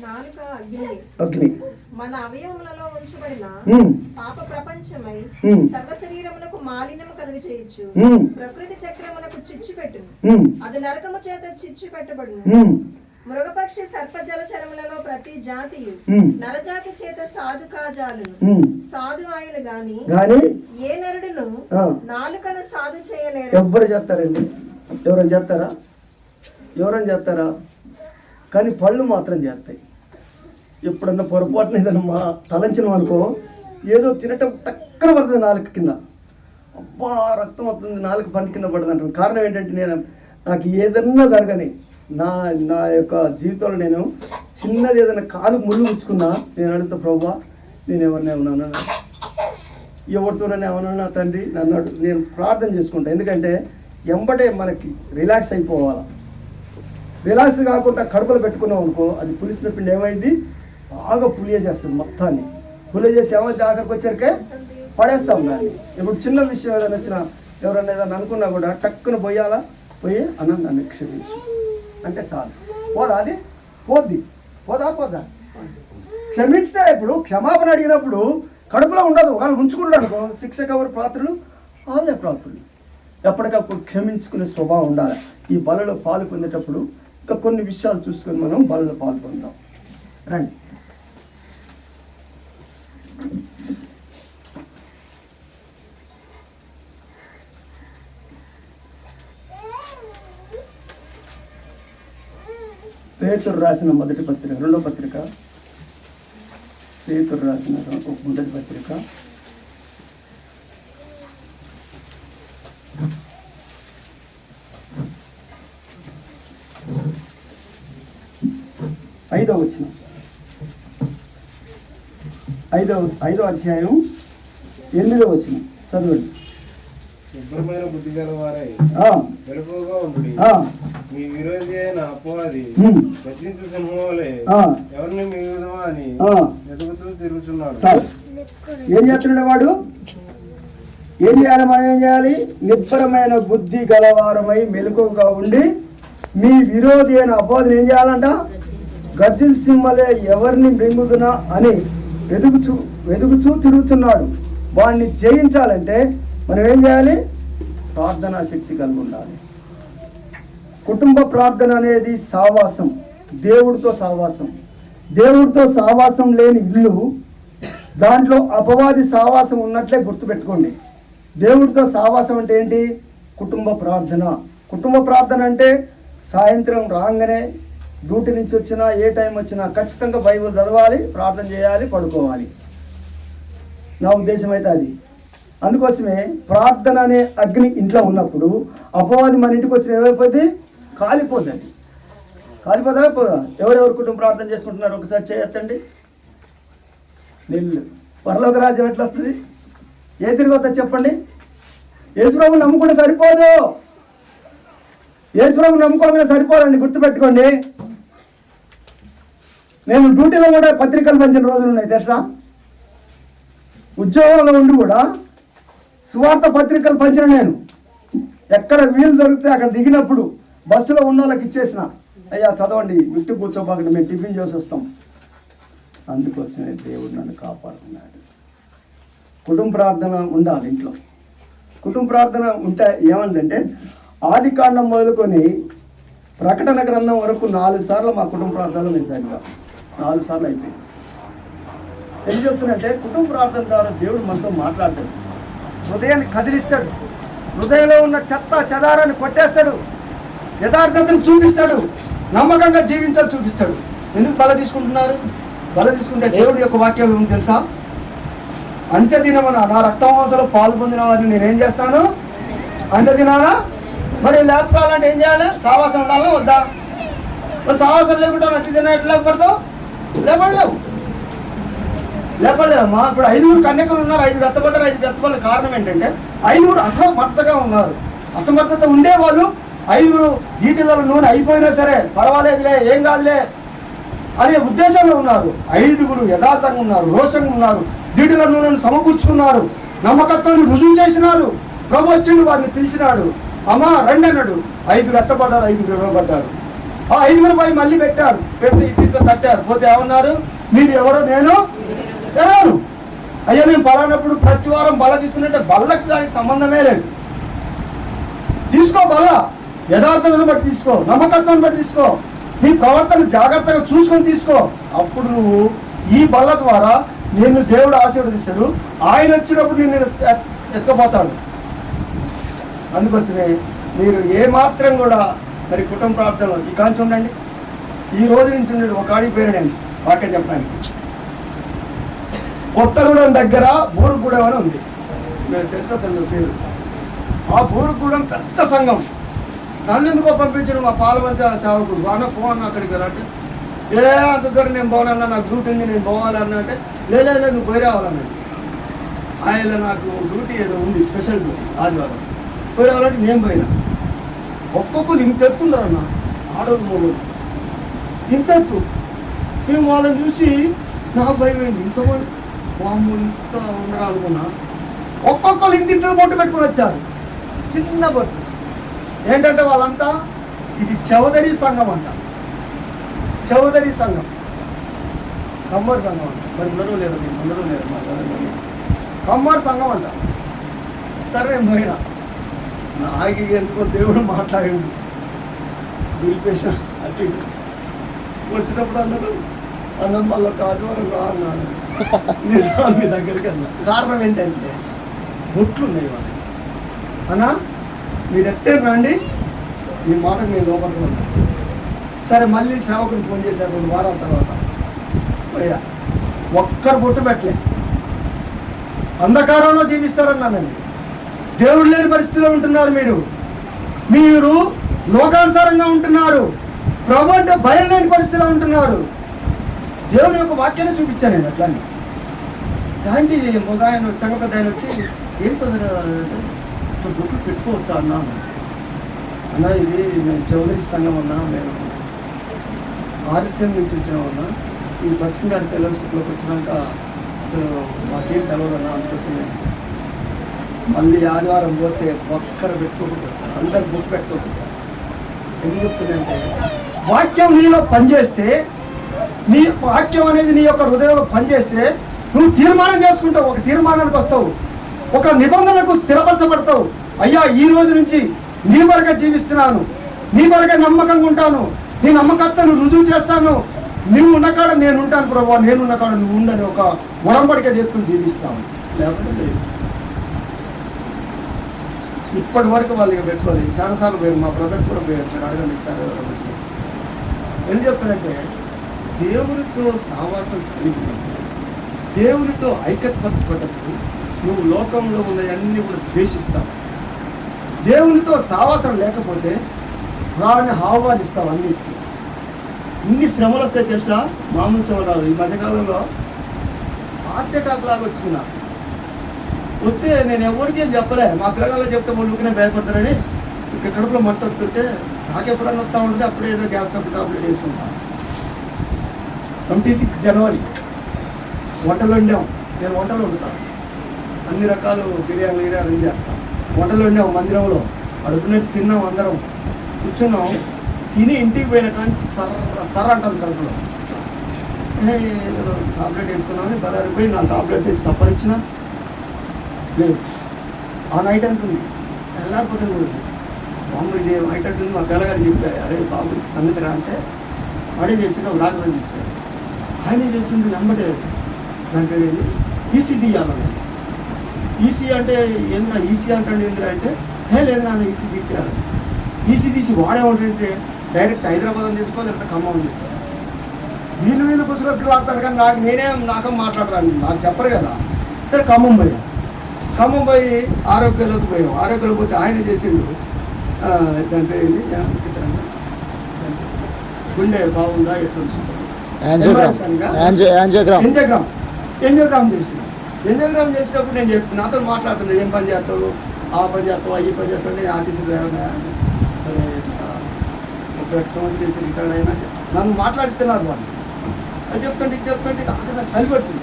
Speaker 3: నాలుక అగ్ని
Speaker 1: అగ్ని
Speaker 3: మన అవయవములలో ఉంచబడిన పాప ప్రపంచమై సర్వ శరీరమునకు మాలిన్యము కలుగ చేయొచ్చు. ప్రకృతి చక్రమునకు చిచ్చు పెట్టును, అది నరకము చేత చిచ్చు పెట్టబడును. మృగపక్షి సర్ప జలచరములలో ప్రతి జాతియు నరజాతి చేత సాధు కాజాలును. సాధు ఆయన గాని ఏ నరుడును నాలుకను సాధు చేయలేరు.
Speaker 1: ఎవ్వరు చేస్తారండి? ఎవరైనా చేస్తారా? కానీ పళ్ళు మాత్రం చేస్తాయి. ఎప్పుడన్నా పొరపాటున ఏదన్నా తలంచినాం అనుకో, ఏదో తినటం టక్కన పడుతుంది నాలుక కింద, అబ్బా రక్తం వస్తుంది, నాలుక పంట కింద పడుతుంది అంటాను. కారణం ఏంటంటే నాకు ఏదన్నా జరగని నా యొక్క జీవితంలో నేను చిన్నది ఏదైనా కాలు ముళ్ళు ఉంచుకున్నా నేను అడుగుతా, ప్రభువా నేను ఎవరిని ఏమన్నా ఎవరితోనైనా ఏమన్నా తండ్రి నన్ను నేను ప్రార్థన చేసుకుంటాను. ఎందుకంటే ఎంబటే మనకి రిలాక్స్ అయిపోవాలి. రిలాక్స్ కాకుండా కడుపులో పెట్టుకున్నాం అనుకో, అది పులిసిన పిండి ఏమైంది బాగా పులియ చేస్తుంది. మొత్తాన్ని పులియ చేసి ఏమైతే ఆఖరికి వచ్చారికే పడేస్తాం దాన్ని. ఇప్పుడు చిన్న విషయం ఏదైనా వచ్చినా ఎవరైనా ఏదైనా అనుకున్నా కూడా టక్కున పోయాలా, పోయి అన్న నన్ను క్షమించు అంటే చాలు. పోదా? అది పోదా? క్షమిస్తే ఇప్పుడు క్షమాపణ అడిగినప్పుడు కడుపులో ఉండదు. వాళ్ళు ఉంచుకుంటారు అనుకో, శిక్షకు ఎవరు పాత్రలు? వాళ్ళే పాత్రలు. ఎప్పటికప్పుడు క్షమించుకునే స్వభావం ఉండాలి. ఈ బలలో పాలు పొందేటప్పుడు ఇంకా కొన్ని విషయాలు చూసుకొని మనం బలలో పాలు పొందాం. రండి. పేతురు రాసిన మొదటి పత్రిక, రెండో పత్రిక, పేతురు రాసిన మొదటి పత్రిక 5వ వచనం, 5వ అధ్యాయం 8వ వచనం చదవండి.
Speaker 2: శుభ్రమైన బుద్ధి గలవారై వెలుగుగా ఉండుడి. మీ విరోధి అయిన అపవాది గర్జించు సింహంవలే ఎవరిని మిగులుదామా అని వెతుకుతూ తిరుగుతున్నాడు.
Speaker 1: ఏం చేస్తున్నాడు వాడు? ఏం చేయాలి? మనం ఏం చేయాలి? నిబ్బరమైన బుద్ధి గలవారమై మెలకువగా ఉండి మీ విరోధి అయిన అపవాదిని ఏం చేయాలంట? గర్జించు సింహలే ఎవరిని మృంగుదునా అని వెతుకుచూ తిరుగుతున్నాడు. వాడిని జయించాలంటే మనం ఏం చేయాలి? ప్రార్థనా శక్తి కలిగి ఉండాలి. కుటుంబ ప్రార్థన అనేది సావాసం, దేవుడితో సావాసం. దేవుడితో సావాసం లేని ఇల్లు, దాంట్లో అపవాది సావాసం ఉన్నట్లే గుర్తుపెట్టుకోండి. దేవుడితో సావాసం అంటే ఏంటి? కుటుంబ ప్రార్థన. కుటుంబ ప్రార్థన అంటే సాయంత్రం రాగానే డ్యూటీ నుంచి వచ్చినా ఏ టైం వచ్చినా ఖచ్చితంగా బైబిల్ చదవాలి, ప్రార్థన చేయాలి, పడుకోవాలి. నా ఉద్దేశం అయితే అది. అందుకోసమే ప్రార్థన అనే అగ్ని ఇంట్లో ఉన్నప్పుడు అపవాది మన ఇంటికి వచ్చిన ఏమైపోద్ది? కాలిపోద్ది. కాలిపోదా? పోదా? ఎవరెవరు కుటుంబ ప్రార్థన చేసుకుంటున్నారు ఒకసారి చేయొద్దండి. నీళ్ళు పరలోక రాజ్యం ఎట్లా వస్తుంది? ఏ తిరిగి వస్తుంది చెప్పండి? యేసుప్రభు నమ్ముకుంటే సరిపోదు. యేసుప్రభు నమ్ముకోగానే సరిపోదండి, గుర్తుపెట్టుకోండి. నేను డ్యూటీలో కూడా పత్రికలు పంచిన రోజులు ఉన్నాయి తెలుసా. ఉద్యోగంలో ఉండి కూడా సువార్త పత్రికలు పంచిన నేను. ఎక్కడ వీలు దొరికితే అక్కడ దిగినప్పుడు బస్సులో ఉన్న వాళ్ళకి ఇచ్చేసిన, అయ్యా చదవండి, విట్టు కూర్చోబాకండి, మేము టిఫిన్ చేసి వస్తాం. అందుకోసమే దేవుడు నన్ను కాపాడుతున్నాడు. కుటుంబ ప్రార్థన ఉండాలి ఇంట్లో. కుటుంబ ప్రార్థన ఉంటే ఏమందంటే ఆదికాండం మొదలుకొని ప్రకటన గ్రంథం వరకు 4 సార్లు మా కుటుంబ ప్రార్థనలు నేను సరిగా 4 సార్లు అయిపోయింది. ఎందుకు చెప్తున్నంటే కుటుంబ ప్రార్థన ద్వారా దేవుడు మనతో మాట్లాడతాడు, హృదయాన్ని కదిలిస్తాడు, హృదయంలో ఉన్న చెత్త చెదారాన్ని కొట్టేస్తాడు, యథార్థతను చూపిస్తాడు, నమ్మకంగా జీవించాలి చూపిస్తాడు. ఎందుకు బల తీసుకుంటున్నారు? బల తీసుకుంటే దేవుడి యొక్క వాక్యం ఏమి తెలుసా? అంత్యదినమున నా రక్తమాంసంలో పాలు పొందిన వారిని నేనేం చేస్తాను? అంత్యదినానా? మరి లేపుకోవాలంటే ఏం చేయాలి? సావాసం ఉండాలా వద్దా? మరి సావాసం లేకుండా అంత్యదిన ఎట్లా లేకపోతావు? లేపడలేవు. మా ఇప్పుడు 5 కన్యకులు ఉన్నారు, 5 రత్తపడ్డారు, 5 రత్తపడ్డ కారణం ఏంటంటే 5 అసమర్థగా ఉన్నారు. అసమర్థత ఉండేవాళ్ళు 5 దీటిలలో నూనె అయిపోయినా సరే పర్వాలేదులే, ఏం కాదులే అనే ఉద్దేశంలో ఉన్నారు. 5 యథార్థంగా ఉన్నారు, రోషంగా ఉన్నారు, దీటిలో నూనెను సమకూర్చుకున్నారు, నమ్మకత్వాన్ని రుజువు చేసినారు. ప్రభు వచ్చిండు, వారిని పిలిచినాడు, అమ్మా రండి అన్నాడు. 5 రత్తపడ్డారు, 5 విడవబడ్డారు. ఆ 5 పోయి మళ్ళీ పెట్టారు. పెడితే ఇట్లా తట్టారు. పోతే ఏమన్నారు, మీరు ఎవరో నేను ఎరాను. అయ్యా నేను పలానప్పుడు ప్రతి వారం బల్ల తీసుకున్నట్టే బల్లకి దానికి సంబంధమే లేదు. తీసుకో బల్ల, యథార్థతను బట్టి తీసుకో, నమ్మకత్వాన్ని బట్టి తీసుకో, నీ ప్రవర్తన జాగ్రత్తగా చూసుకొని తీసుకో. అప్పుడు నువ్వు ఈ బల్ల ద్వారా నిన్ను దేవుడు ఆశీర్వదిస్తాడు. ఆయన వచ్చినప్పుడు నిన్ను ఎత్తుకపోతాడు. అందుకోసమే మీరు ఏమాత్రం కూడా మరి కుటుంబ ప్రార్థనలో ఈ కాంచి ఉండండి. ఈ రోజు నుంచి ఉండండి. ఒక ఆడికి పోయినండి వాక్యం చెప్పడానికి. కొత్తగూడెం దగ్గర బూరుగుగూడెం అని ఉంది, మీరు తెలుసా తన పేరు. ఆ బూరుగుగూడెం పెద్ద సంఘం. నన్ను ఎందుకో పంపించడం మా పాలవంచ సేవకుడు, అన్న పో అన్న అక్కడికి వెళ్ళంటే, అంత దూరం నేను పోనన్నా, నాకు డ్యూటీ ఉంది నేను పోవాలన్నా అంటే, లేదు నువ్వు పోయి రావాలన్నాడు. ఆయన నాకు డ్యూటీ ఏదో ఉంది, స్పెషల్ డ్యూటీ ఆదివారం పోయి రావాలంటే నేను పోయినా. ఒక్కొక్కరు ఇంత ఎత్తుందన్న, ఆడోళ్ళు మొగలు ఇంత ఎత్తు. మేము వాళ్ళని చూసి నాకు భయమైంది. ఇంతమంది వాము ఇంత ఉండరా అనుకున్నా. ఒక్కొక్కరు ఇంత బొట్టు పెట్టుకుని వచ్చారు, చిన్న బొట్టు. ఏంటంటే వాళ్ళంతా ఇది చౌదరి సంఘం అంట. చౌదరి సంఘం, కమ్మర్ సంఘం అంట. మరి అందరూ లేరు, అందరూ లేరు, కమ్మర్ సంఘం అంట. సరే నేను పోయినా. నాకు ఎందుకో దేవుడు మాట్లాడిండు, దులిపేసిన అటు ఇటు. వచ్చేటప్పుడు అన్నాడు మళ్ళీ ఆదివారం రా అన్నాను. నేను మీ దగ్గరికి అన్నా. కారణం ఏంటంటే బొట్లు ఉన్నాయి వాళ్ళకి. అన్నా మీరు ఎట్టే రండి, మీ మాటకు నేను లోపడుతున్నా. సరే మళ్ళీ సేవకుని ఫోన్ చేశారు 2 వారాల తర్వాత. పోయా, ఒక్కరు బొట్టు పెట్టలే. అంధకారంలో జీవిస్తారన్నానండి. దేవుడు లేని పరిస్థితిలో ఉంటున్నారు మీరు లోకానుసారంగా ఉంటున్నారు. ప్రభు అంటే భయం లేని పరిస్థితిలో ఉంటున్నారు. దేవుని యొక్క వాక్యాన్ని చూపించాను నేను. అట్లానే దాంట్లో ఒక ఆయన సంఘ పెద్ద ఆయన వచ్చి, ఏం పొందరా అంటే, ఇప్పుడు బొట్టు పెట్టుకోవచ్చా అన్నా. అన్నా ఇది నేను చౌదరి సంఘం అన్నా, నేను ఆర్ఎస్ఎం నుంచి వచ్చినామన్నా. ఈ భక్సింగ్ గారి ఫెలోషిప్లోకి వచ్చినాక అసలు మాకేం తెలవదన్నా. అందుకోసమే మళ్ళీ ఆదివారం పోతే ఒక్కరు పెట్టుకోకుండా వచ్చారు, అందరు బుక్ పెట్టుకోకుండా. ఎందుకు చెప్తుందంటే, వాక్యం నీలో పనిచేస్తే, నీ వాక్యం అనేది నీ యొక్క హృదయంలో పనిచేస్తే నువ్వు తీర్మానం చేసుకుంటావు, ఒక తీర్మానానికి వస్తావు, ఒక నిబంధనకు స్థిరపరచబడతావు. అయ్యా ఈ రోజు నుంచి నీ వరకే జీవిస్తున్నాను, నీ వరకే నమ్మకంగా ఉంటాను, నీ నమ్మకత్వాన్ని రుజువు చేస్తాను, నువ్వు ఉన్న కాడ నేను ఉంటాను ప్రభావ, నేనున్న కాడ నువ్వు ఉండని ఒక ఉడంబడిక చేసుకుని జీవిస్తావు. లేకపోతే లేదు. ఇప్పటి వరకు వాళ్ళు ఇక పెట్టుకోలేదు. చాలాసార్లు పోయారు, మా బ్రదర్స్ కూడా పోయారు. మీరు అడగండి సార్ ఎవరు వచ్చి. ఎందుకు చెప్తానంటే, దేవునితో సావాసం కలిగి దేవునితో ఐక్యతపరచబడ్డప్పుడు నువ్వు లోకంలో ఉన్నవన్నీ కూడా ద్వేషిస్తావు. దేవునితో సావాసం లేకపోతే రాని హావాన్ని ఇస్తావు. అన్నిటికీ ఇన్ని శ్రమలు వస్తాయి తెలుసా, మామూలు శ్రమ రాదు. ఈ మధ్యకాలంలో హార్ట్ అటాక్ లాగా వచ్చింది నాకు. వస్తే నేను ఎవరికి ఏం చెప్పలే. మా పిల్లగాళ్ళకి చెప్తే ముళ్ళుకునే భయపడతారని ఇక కడుపులో మట్టి వస్తుంటే నాకు ఎప్పుడన్నా వస్తూ ఉంటుంది. అప్పుడే ఏదో గ్యాస్ టాబ్లెట్ వేసుకుంటాను. 26 జనవరి వంటలు వండాం. నేను వంటలు వండుతాను, అన్ని రకాలు బిర్యానీ అరేంజ్ చేస్తాను. వంటలు వండాం మందిరంలో, అడుగునట్టు తిన్నాం, అందరం కూర్చున్నాం. తిని ఇంటికి పోయిన కాంచి సర్ర అంటాను కడుపులో. టాబ్లెట్ వేసుకున్నామని బదారిపోయి 4 టాబ్లెట్ వేసి సప్పరిచ్చిన లేదు. ఆ నైట్ అంటుంది వెళ్ళకపోతుంది కూడా. బాబు ఇది నైట్ అంటుంది. మా పిల్లగాడు చెప్పారు, అరే బాబు సంగతి రా అంటే వాడే చేసిండు. ఒక డాక్టర్ తీసుకున్నాడు, ఆయనే చేసిండు. వెంబడే దాని పేరు ఏంటి, ఈసీ తీయాలన్నా. ఈసీ అంటే ఏంద్రా, ఈసీ అంటే ఏంద్రా అంటే, లేదు నాన్న ఈసీ తీసేయాలి. ఈసీ తీసి వాడే ఉంటుంటే డైరెక్ట్ హైదరాబాద్ తీసుకోవాలి, లేకపోతే ఖమ్మం తీసుకోవాలి. వీళ్ళు పుసుకొసుకులు ఆడతారు కానీ నాకేం మాట్లాడరాను, నాకు చెప్పరు కదా. సరే ఖమ్మం పోయి ఆరోగ్యంలోకి పోయాం. ఆరోగ్యంలోకి పోతే ఆయన చేసిండు. దాని పేరు ఏంటి, గుండె బాగుందా ఎట్లా ఎంజోగ్రామ్ చేసిండు. ఎంజోగ్రామ్ చేసినప్పుడు నేను చెప్పి నాతో మాట్లాడుతున్నాను, ఏం పని చేస్తావు, ఆ పని చేస్తావా, ఈ పని చేస్తావు. నేను ఆర్టీసీ డ్రైవర్గా ఒక సంవత్సరం చేసి రిటైర్డ్ అయినా నన్ను మాట్లాడుతున్నారు వాళ్ళు. అది చెప్తుంటే అక్కడ నాకు చలి పడుతుంది.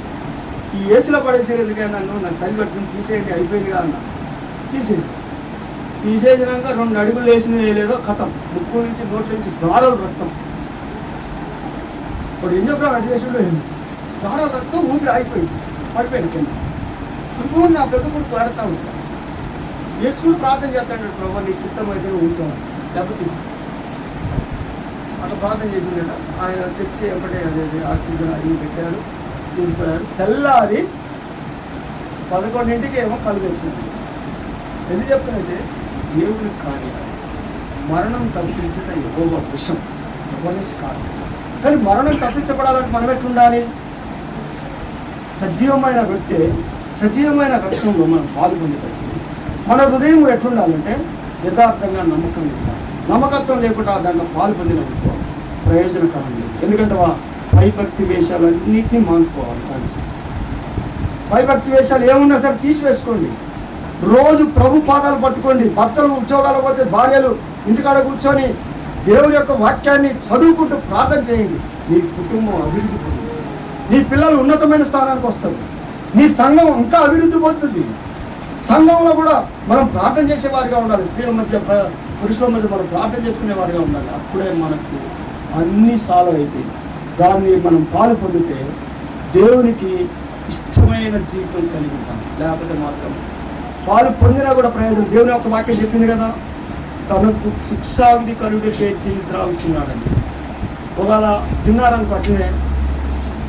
Speaker 1: ఈ ఏసీలో పడేసేది ఎందుకైనా నాకు చలి పడుతుంది, తీసేయండి అయిపోయింది కదా అన్న. తీసేసి తీసేసినాక 2 అడుగులు వేసిన వేయలేదో కథం, ముక్కు నుంచి నోట్ల నుంచి దారాలు రక్తం. ఇప్పుడు ఏం చెప్పినా అటు చేసిండో ఏంది, దారాలు రక్తం, ఊపిరి ఆగిపోయింది, పడిపోయింది కింద. ఇప్పుడు నా పెద్ద కొడుకు ఆడుతూ ఉంటాను, యేసుడు ప్రార్థన చేస్తాడు, ప్రభు నీ చిత్తం అయితే ఉంచాను దెబ్బ తీసుకు అట్లా ప్రార్థన చేసిందట. ఆయన తెచ్చి ఎంపటే అదే ఆక్సిజన్ అడిగి పెట్టారు, తీసుకుపోయారు. తెల్లారి 11ంటికి ఏమో కళ్ళు తెచ్చింది. ఎందుకు చెప్తానంటే దేవుడికి కానీ మరణం తప్పించట యెహోవా విషయం, ఎవరి నుంచి కాదు. కానీ మరణం తప్పించబడాలంటే మనం ఎట్లుండాలి? సజీవమైన రొట్టె, సజీవమైన రక్తంలో మనం పాల్గొనేటప్పుడు మన హృదయం ఎట్లుండాలంటే యథార్థంగా నమ్మకంగా ఉండాలి. నమ్మకత్వం లేకుండా దాంట్లో పాల్పొందినప్పుడు ప్రయోజనకరం లేదు. ఎందుకంటే భయభక్తి వేషాలన్నింటినీ మానుకోవాలి. కాల్సి భయభక్తి వేషాలు ఏమున్నా సరే తీసివేసుకోండి. రోజు ప్రభు పాదాలు పట్టుకోండి. భర్తలు ఉద్యోగాలు పోతే భార్యలు ఇంటికాడ కూర్చొని దేవుని యొక్క వాక్యాన్ని చదువుకుంటూ ప్రార్థన చేయండి. నీ కుటుంబం అభివృద్ధి పొందుతుంది, నీ పిల్లలు ఉన్నతమైన స్థానానికి వస్తారు, నీ సంఘం ఇంకా అభివృద్ధి పొందుతుంది. సంఘంలో కూడా మనం ప్రార్థన చేసేవారిగా ఉండాలి. స్త్రీల మధ్య పురుషుల మధ్య మనం ప్రార్థన చేసుకునేవారిగా ఉండాలి. అప్పుడే మనకు అన్ని సాల్వ్ అయితే దాన్ని మనం పాలు పొందితే దేవునికి ఇష్టమైన జీవితం కలిగి ఉంటాం. లేకపోతే మాత్రం పాలు పొందినా కూడా ప్రయోజనం. దేవుని యొక్క వాక్యం చెప్పింది కదా, తనకు శిక్షావిధి కలుడికే తిని త్రాగుతున్నాడని. ఒకవేళ తిన్నారనుకో అట్లనే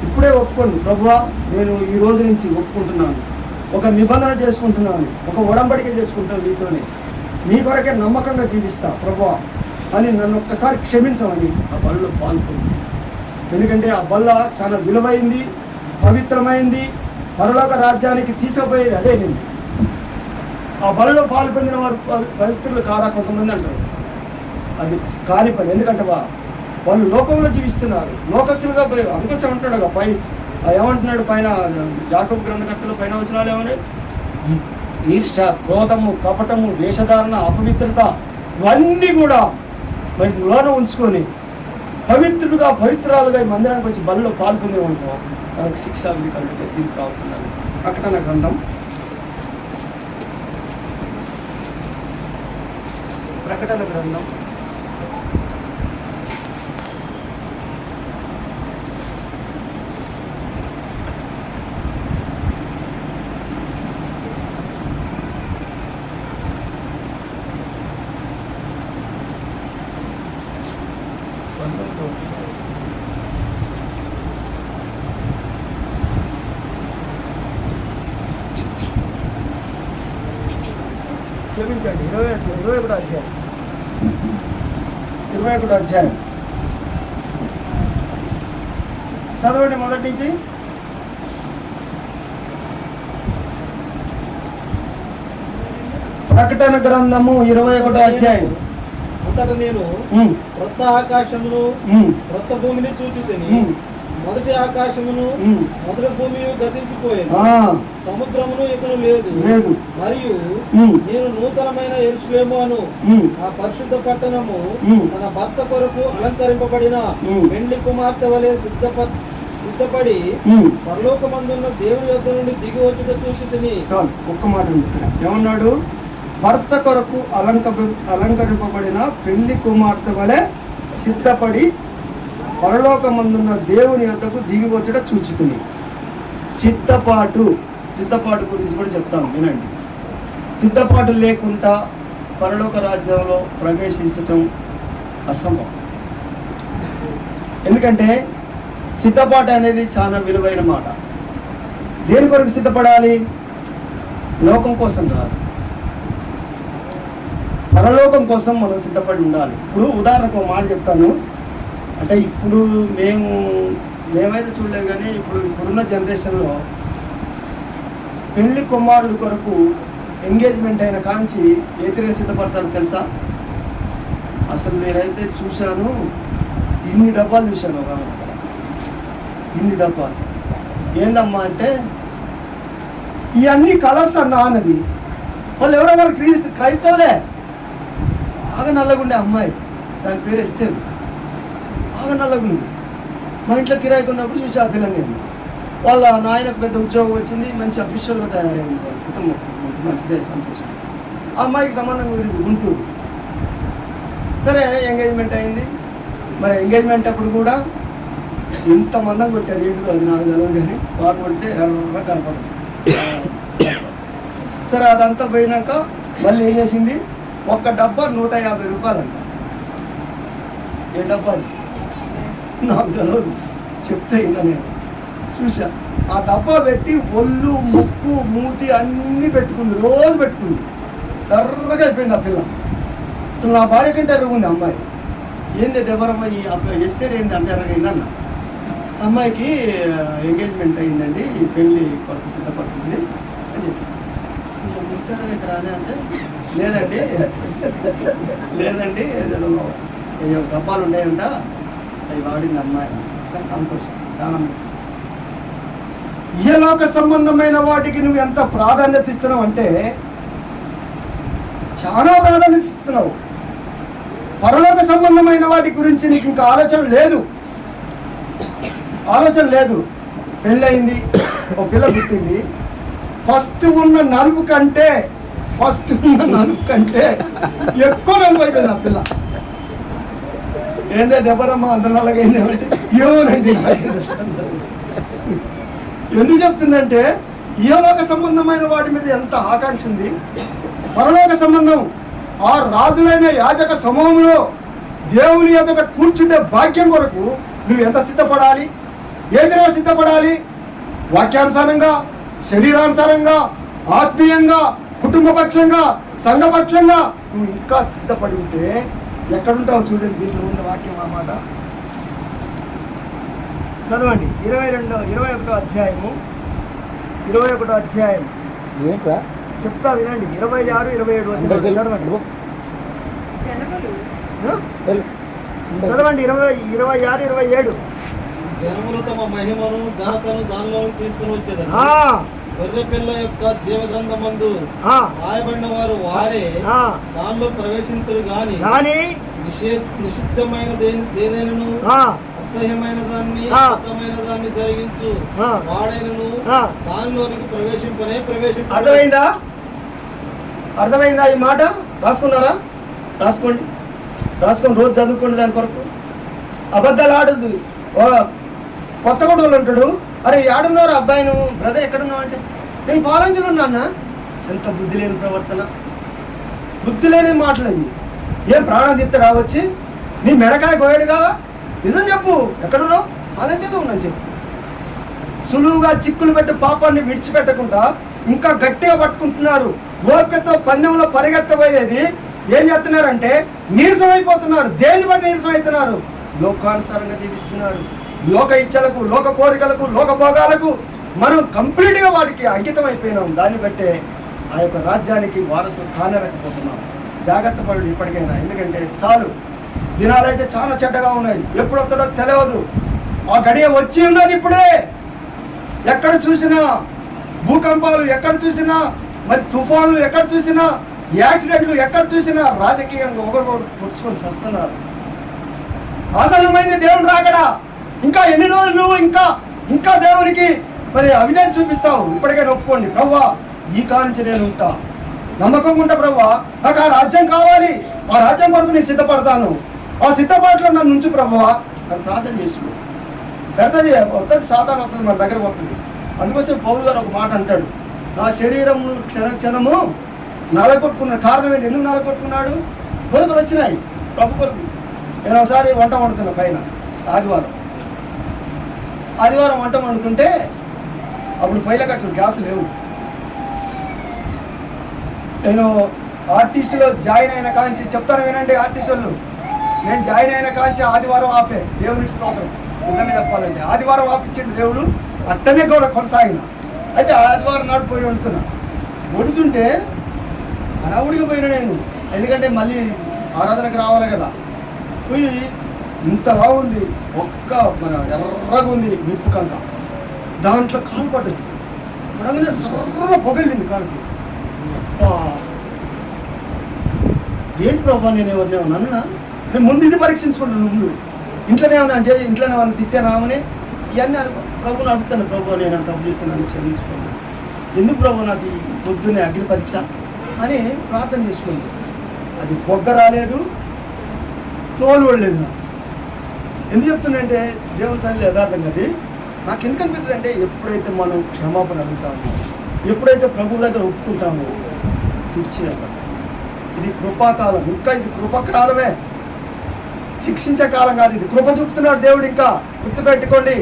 Speaker 1: ఇప్పుడే ఒప్పుకోండి, ప్రభువా నేను ఈ రోజు నుంచి ఒప్పుకుంటున్నాను, ఒక నిబంధన చేసుకుంటున్నాను, ఒక ఒడంబడిక చేసుకుంటాను నీతోనే, నీ కొరకే నమ్మకంగా జీవిస్తా ప్రభువా అని నన్ను ఒక్కసారి క్షమించమని ఆ బలలో పాల్గొంది. ఎందుకంటే ఆ బల్ల చాలా విలువైంది, పవిత్రమైంది, పరలోక రాజ్యానికి తీసుకుపోయేది అదే. నేను ఆ బలలో పాలు పొందిన వారు పవిత్రులు కారా కొంతమంది అంటారు. అది కాని పని. ఎందుకంటే వాళ్ళు లోకంలో జీవిస్తున్నారు, లోకస్తులుగా పోయి అందుకోసం అంటాడు పై ఏమంటున్నాడు పైన యాకోబు గ్రంథకర్తలు పైన వచనాలు ఏమని, ఈర్ష, క్రోధము, కపటము, వేషధారణ, అపవిత్రత ఇవన్నీ కూడా మరి లోన ఉంచుకొని పవిత్రుడుగా పవిత్రాలుగా ఈ మందిరానికి వచ్చి బలిలో పాల్గొనే ఉంటాం. మనకు శిక్ష విధి కలిగితే తీర్పు అవుతున్నాను. ప్రకటన గ్రంథం ప్రకటన గ్రంథం 21 అధ్యాయం 21 అధ్యాయం చదవండి మొదటి నుంచి. ప్రకటన గ్రంథము 21 అధ్యాయం.
Speaker 4: అంతటా నేను క్రొత్త ఆకాశమును క్రొత్త భూమిని చూచితిని. మొదటి ఆకాశమును మొదటి భూమి గతించిపోయాను, సముద్రమును ఇకను లేదు. మరియు నేను నూతనమైన యెరూషలేము అను ఆ పరిశుద్ధ పట్టణము తన భర్త కొరకు అలంకరింపబడిన పెండ్లి కుమార్తె వలె సిద్ధపడి పరలోకమందున్న దేవుని యొద్ద నుండి దిగి వచ్చుట చూచితిని.
Speaker 1: ఒక్క మాట ఉంది ఇక్కడ. ఏమన్నాడు? భర్త కొరకు అలంకరింపబడిన పెళ్లి కుమార్తె వలె సిద్ధపడి పరలోకమందున్న దేవుని యొద్దకు దిగి వచ్చుట చూచితిని. సిద్ధపాటు గురించి కూడా చెప్తాను వినండి. సిద్ధపాటు లేకుండా పరలోక రాజ్యంలో ప్రవేశించటం అసంభవం. ఎందుకంటే సిద్ధపాటు అనేది చాలా విలువైన మాట. దేని కొరకు సిద్ధపడాలి? లోకం కోసం కాదు, పరలోకం కోసం మనం సిద్ధపడి ఉండాలి. ఇప్పుడు ఉదాహరణకు ఒక మాట చెప్తాను. అంటే ఇప్పుడు మేమైతే చూడలేదు, కానీ ఇప్పుడున్న జనరేషన్లో పెళ్లి కుమారుడు కొరకు ఎంగేజ్మెంట్ అయిన కాంచి ఏ తిరిగి సిద్ధపడతారు తెలుసా? అసలు నేనైతే చూశాను, ఇన్ని డబ్బాలు చూశాను. ఇన్ని డబ్బాలు ఏందమ్మా అంటే ఇవన్నీ కలర్స్ అన్నా అన్నది. వాళ్ళు ఎవరో వాళ్ళు క్రైస్తవులే. బాగా నల్లగుండే అమ్మాయి, దాని పేరు ఎస్తేరు, బాగా నల్లగుంది. మా ఇంట్లో కిరాయికి ఉన్నప్పుడు చూసి ఆ పిల్లని నేను. వాళ్ళ నాయనకు పెద్ద ఉద్యోగం వచ్చింది, మంచి అఫీషియల్గా తయారైంది, వాళ్ళ కుటుంబం మంచిదే, సంతోషం. ఆ అమ్మాయికి సంబంధం కుదిరింది గుంటూరు. సరే ఎంగేజ్మెంట్ అయింది. మరి ఎంగేజ్మెంట్ అప్పుడు కూడా ఇంత మందం కొట్టారు, ఏంటిదో అది నాకు తెలియదు కానీ వాళ్ళు కొడితే ఎర్రగా కనపడదు. సరే అదంతా పోయినాక మళ్ళీ ఏం చేసింది, ఒక్క డబ్బా 150 రూపాయలు అంట. ఏ డబ్బా అది నాకు తెలియదు, చెప్తే ఇంకా నేను చూసా. ఆ డబ్బా పెట్టి ఒళ్ళు ముక్కు మూతి అన్నీ పెట్టుకుంది, రోజు పెట్టుకుంది. ఎర్రగా అయిపోయింది ఆ పిల్ల. అసలు నా భార్య కంటే ఎర్రగా ఉంది అమ్మాయి. ఏంది దెబ్బరమ్మ ఈ అబ్బాయి చేస్తే ఏంది అంత ఎర్రగా అయిందన్న. అమ్మాయికి ఎంగేజ్మెంట్ అయిందండి, పెళ్ళి కొరకు సిద్ధపడుతుంది అని చెప్పి. ఇక్కడ రానే అంటే లేదండి ఏదో డబ్బాలు ఉన్నాయంట, అవి వాడింది అమ్మాయి. సరే సంతోషం, చాలా మంచి. ఇహలోక సంబంధమైన వాటికి నువ్వు ఎంత ప్రాధాన్యత ఇస్తున్నావు అంటే చాలా ప్రాధాన్యత ఇస్తున్నావు. పరలోక సంబంధమైన వాటి గురించి నీకు ఇంకా ఆలోచన లేదు. పెళ్ళయింది, ఒక పిల్ల పుట్టింది. ఫస్ట్ ఉన్న నలుపు కంటే ఎక్కువ నలుపు అయిపోయింది ఆ పిల్ల. ఏందే దెబ్బరమ్మ అంత నల్లగా ఏంటంటే ఏమోనండి. ఎందుకు చెప్తుందంటే ఇహలోక సంబంధమైన వాటి మీద ఎంత ఆకాంక్ష ఉంది. పరలోక సంబంధం ఆ రాజులైన యాజక సమూహంలో దేవుని ఎదుట కూర్చుంటే భాగ్యం కొరకు నువ్వు ఎంత సిద్ధపడాలి, ఏదైనా సిద్ధపడాలి. వాక్యానుసారంగా, శరీరానుసారంగా, ఆత్మీయంగా, కుటుంబపక్షంగా, సంఘపక్షంగా నువ్వు ఇంకా సిద్ధపడి ఉంటే ఎక్కడుంటావు చూడండి. దీంట్లో ఉన్న వాక్యం ఆ మాట చదవండి. 21వ అధ్యాయము 21వ అధ్యాయం
Speaker 4: ఏంట్రా
Speaker 1: చెప్తా వినండి. 26, 27 చదవండి. చదవండి 26, 27.
Speaker 4: జనములు తమ మహిమను ఘనతను దానిలో తీసుకుని వచ్చేది. గొర్రె పిల్ల యొక్క జీవ గ్రంథమందు రాయబడిన వారు వారే దానిలో ప్రవేశించరు గాని నిషిద్ధమైన ఏదైనా అసహ్యమైన దాన్ని, అర్థమైన దాన్ని జరిగించు వాడైనను దానిలోనికి ప్రవేశింపనే.
Speaker 1: అర్థమైందా ఈ మాట? రాసుకున్నారా? రాసుకోండి రోజు చదువుకోండి. దాని కొరకు అబద్ధాలు ఆడద్దు. కొత్త కొడుకులు ఉంటాడు, అరే ఏడున్నారు అబ్బాయి, నువ్వు బ్రదర్ ఎక్కడున్నావు అంటే నేను పాలించను ఉన్నా. ఎంత బుద్ధి లేని ప్రవర్తన, బుద్ధి లేని మాటలు. ఏం ప్రాణం తీస్తే రావచ్చి నీ మెడకాయ కోయడు కదా, నిజం చెప్పు, ఎక్కడున్నావు? పాలించదు ఉన్నాను చెప్పు. సులువుగా చిక్కులు పెట్టి పాపాన్ని విడిచిపెట్టకుండా ఇంకా గట్టిగా పట్టుకుంటున్నారు. ఓపికతో పందెంలో పరిగెత్తబోయేది ఏం చేస్తున్నారంటే నీరసమైపోతున్నారు. దేన్ని బట్టి నీరసమవుతున్నారు? లోకానుసారంగా జీవిస్తున్నారు. లోక ఇచ్చలకు, లోక కోరికలకు, లోక భోగాలకు మనం కంప్లీట్గా వాటికి అంకితం అయిపోయినాం. దాన్ని బట్టే ఆ యొక్క రాజ్యానికి వారసులు కానలేకపోతున్నాం. జాగ్రత్త పడు ఇప్పటికైనా, ఎందుకంటే చాలు. దినాలైతే చాలా చెడ్డగా ఉన్నాయి. ఎప్పుడు వస్తాడో తెలియదు. ఆ గడియ వచ్చి ఉన్నది ఇప్పుడే. ఎక్కడ చూసినా భూకంపాలు, ఎక్కడ చూసినా మరి తుఫాన్లు, ఎక్కడ చూసినా యాక్సిడెంట్లు, ఎక్కడ చూసినా రాజకీయంగా ఒకరు పొడుచుకొని వస్తున్నారు. ఆసన్నమైంది దేవుని రాకడా. ఇంకా ఎన్ని రోజులు నువ్వు ఇంకా దేవునికి మరి అవిధేయత చూపిస్తావు? ఇప్పటికైనా ఒప్పుకోండి. ప్రభువా ఈ కానించి నేను ఉంటా, నమ్మకంగా ఉంటా. ప్రభువా నాకు ఆ రాజ్యం కావాలి, ఆ రాజ్యం వరకు నేను సిద్ధపడతాను, ఆ సిద్ధపాటులో నన్ను ఉంచు ప్రభువా నన్ను ప్రార్థన చేసుకో. పెడతది వస్తుంది, సాతాను వస్తుంది, మన దగ్గర వస్తుంది. అందుకోసం పౌలు గారు ఒక మాట అంటాడు, నా శరీరం క్షణము నలగొట్టుకున్నాడు. కారణం ఏంటి? ఎందుకు నలగొట్టుకున్నాడు? కోరికలు వచ్చినాయి ప్రభు కొరకు. నేను ఒకసారి వంట వండుతున్నా పైన, ఆదివారం వంట వండుతుంటే అప్పుడు పైల కట్టలు గ్యాస్ లేవు. నేను ఆర్టీసీలో జాయిన్ అయిన కాంచి చెప్తాను వినండి. ఆర్టీసీ వాళ్ళు, నేను జాయిన్ అయిన కాంచి ఆదివారం ఆపే దేవునికి స్తోత్రం. నిజంగా చెప్పాలంటే ఆదివారం ఆపించింది దేవుడు, అట్టనే కూడా కొనసాగిన. అయితే ఆదివారం నాడు పోయి వండుతుంటే హడావుడిగా పోయినా నేను, ఎందుకంటే మళ్ళీ ఆరాధనకు రావాలి కదా. పోయి ఇంతలా ఉంది, మన ఎర్రగా ఉంది నిప్పు కంక, దాంట్లో కాలు పడ్డది. పడగానే సర్ర పొగలింది కాలుకి. ఏంటి ప్రభా నేను ఎవరినేమన్నా అన్నా? నేను ముందు ఇది పరీక్షించుకుంటాను. ముందు ఇంట్లోనే ఏమన్నా తిట్టానామని ఇవన్నీ ప్రభుని అడుగుతాను. ప్రభు నేను తప్పు చేస్తాను, క్షమించుకోండి. ఎందుకు ప్రభు నాకు ఈ పొద్దునే అగ్ని పరీక్ష? అని ప్రార్థన చేసుకుంది. అది పొగ్గ రాలేదు, తోలు పడలేదు. నాకు ఎందుకు చెప్తుందంటే దేవుని సన్నిధిలో యథార్థంగా అది నాకు ఎందుకు అనిపిస్తుంది అంటే ఎప్పుడైతే మనం క్షమాపణ అడుగుతామో, ఎప్పుడైతే ప్రభువు దగ్గర ఒప్పుకుంటామో తీర్చినప్పుడు ఇది కృపాకాలం. ఇంకా ఇది కృపకాలమే, శిక్షించే కాలం కాదు. ఇది కృప చూపుతున్నాడు దేవుడు. ఇంకా గుర్తుపెట్టుకోండి,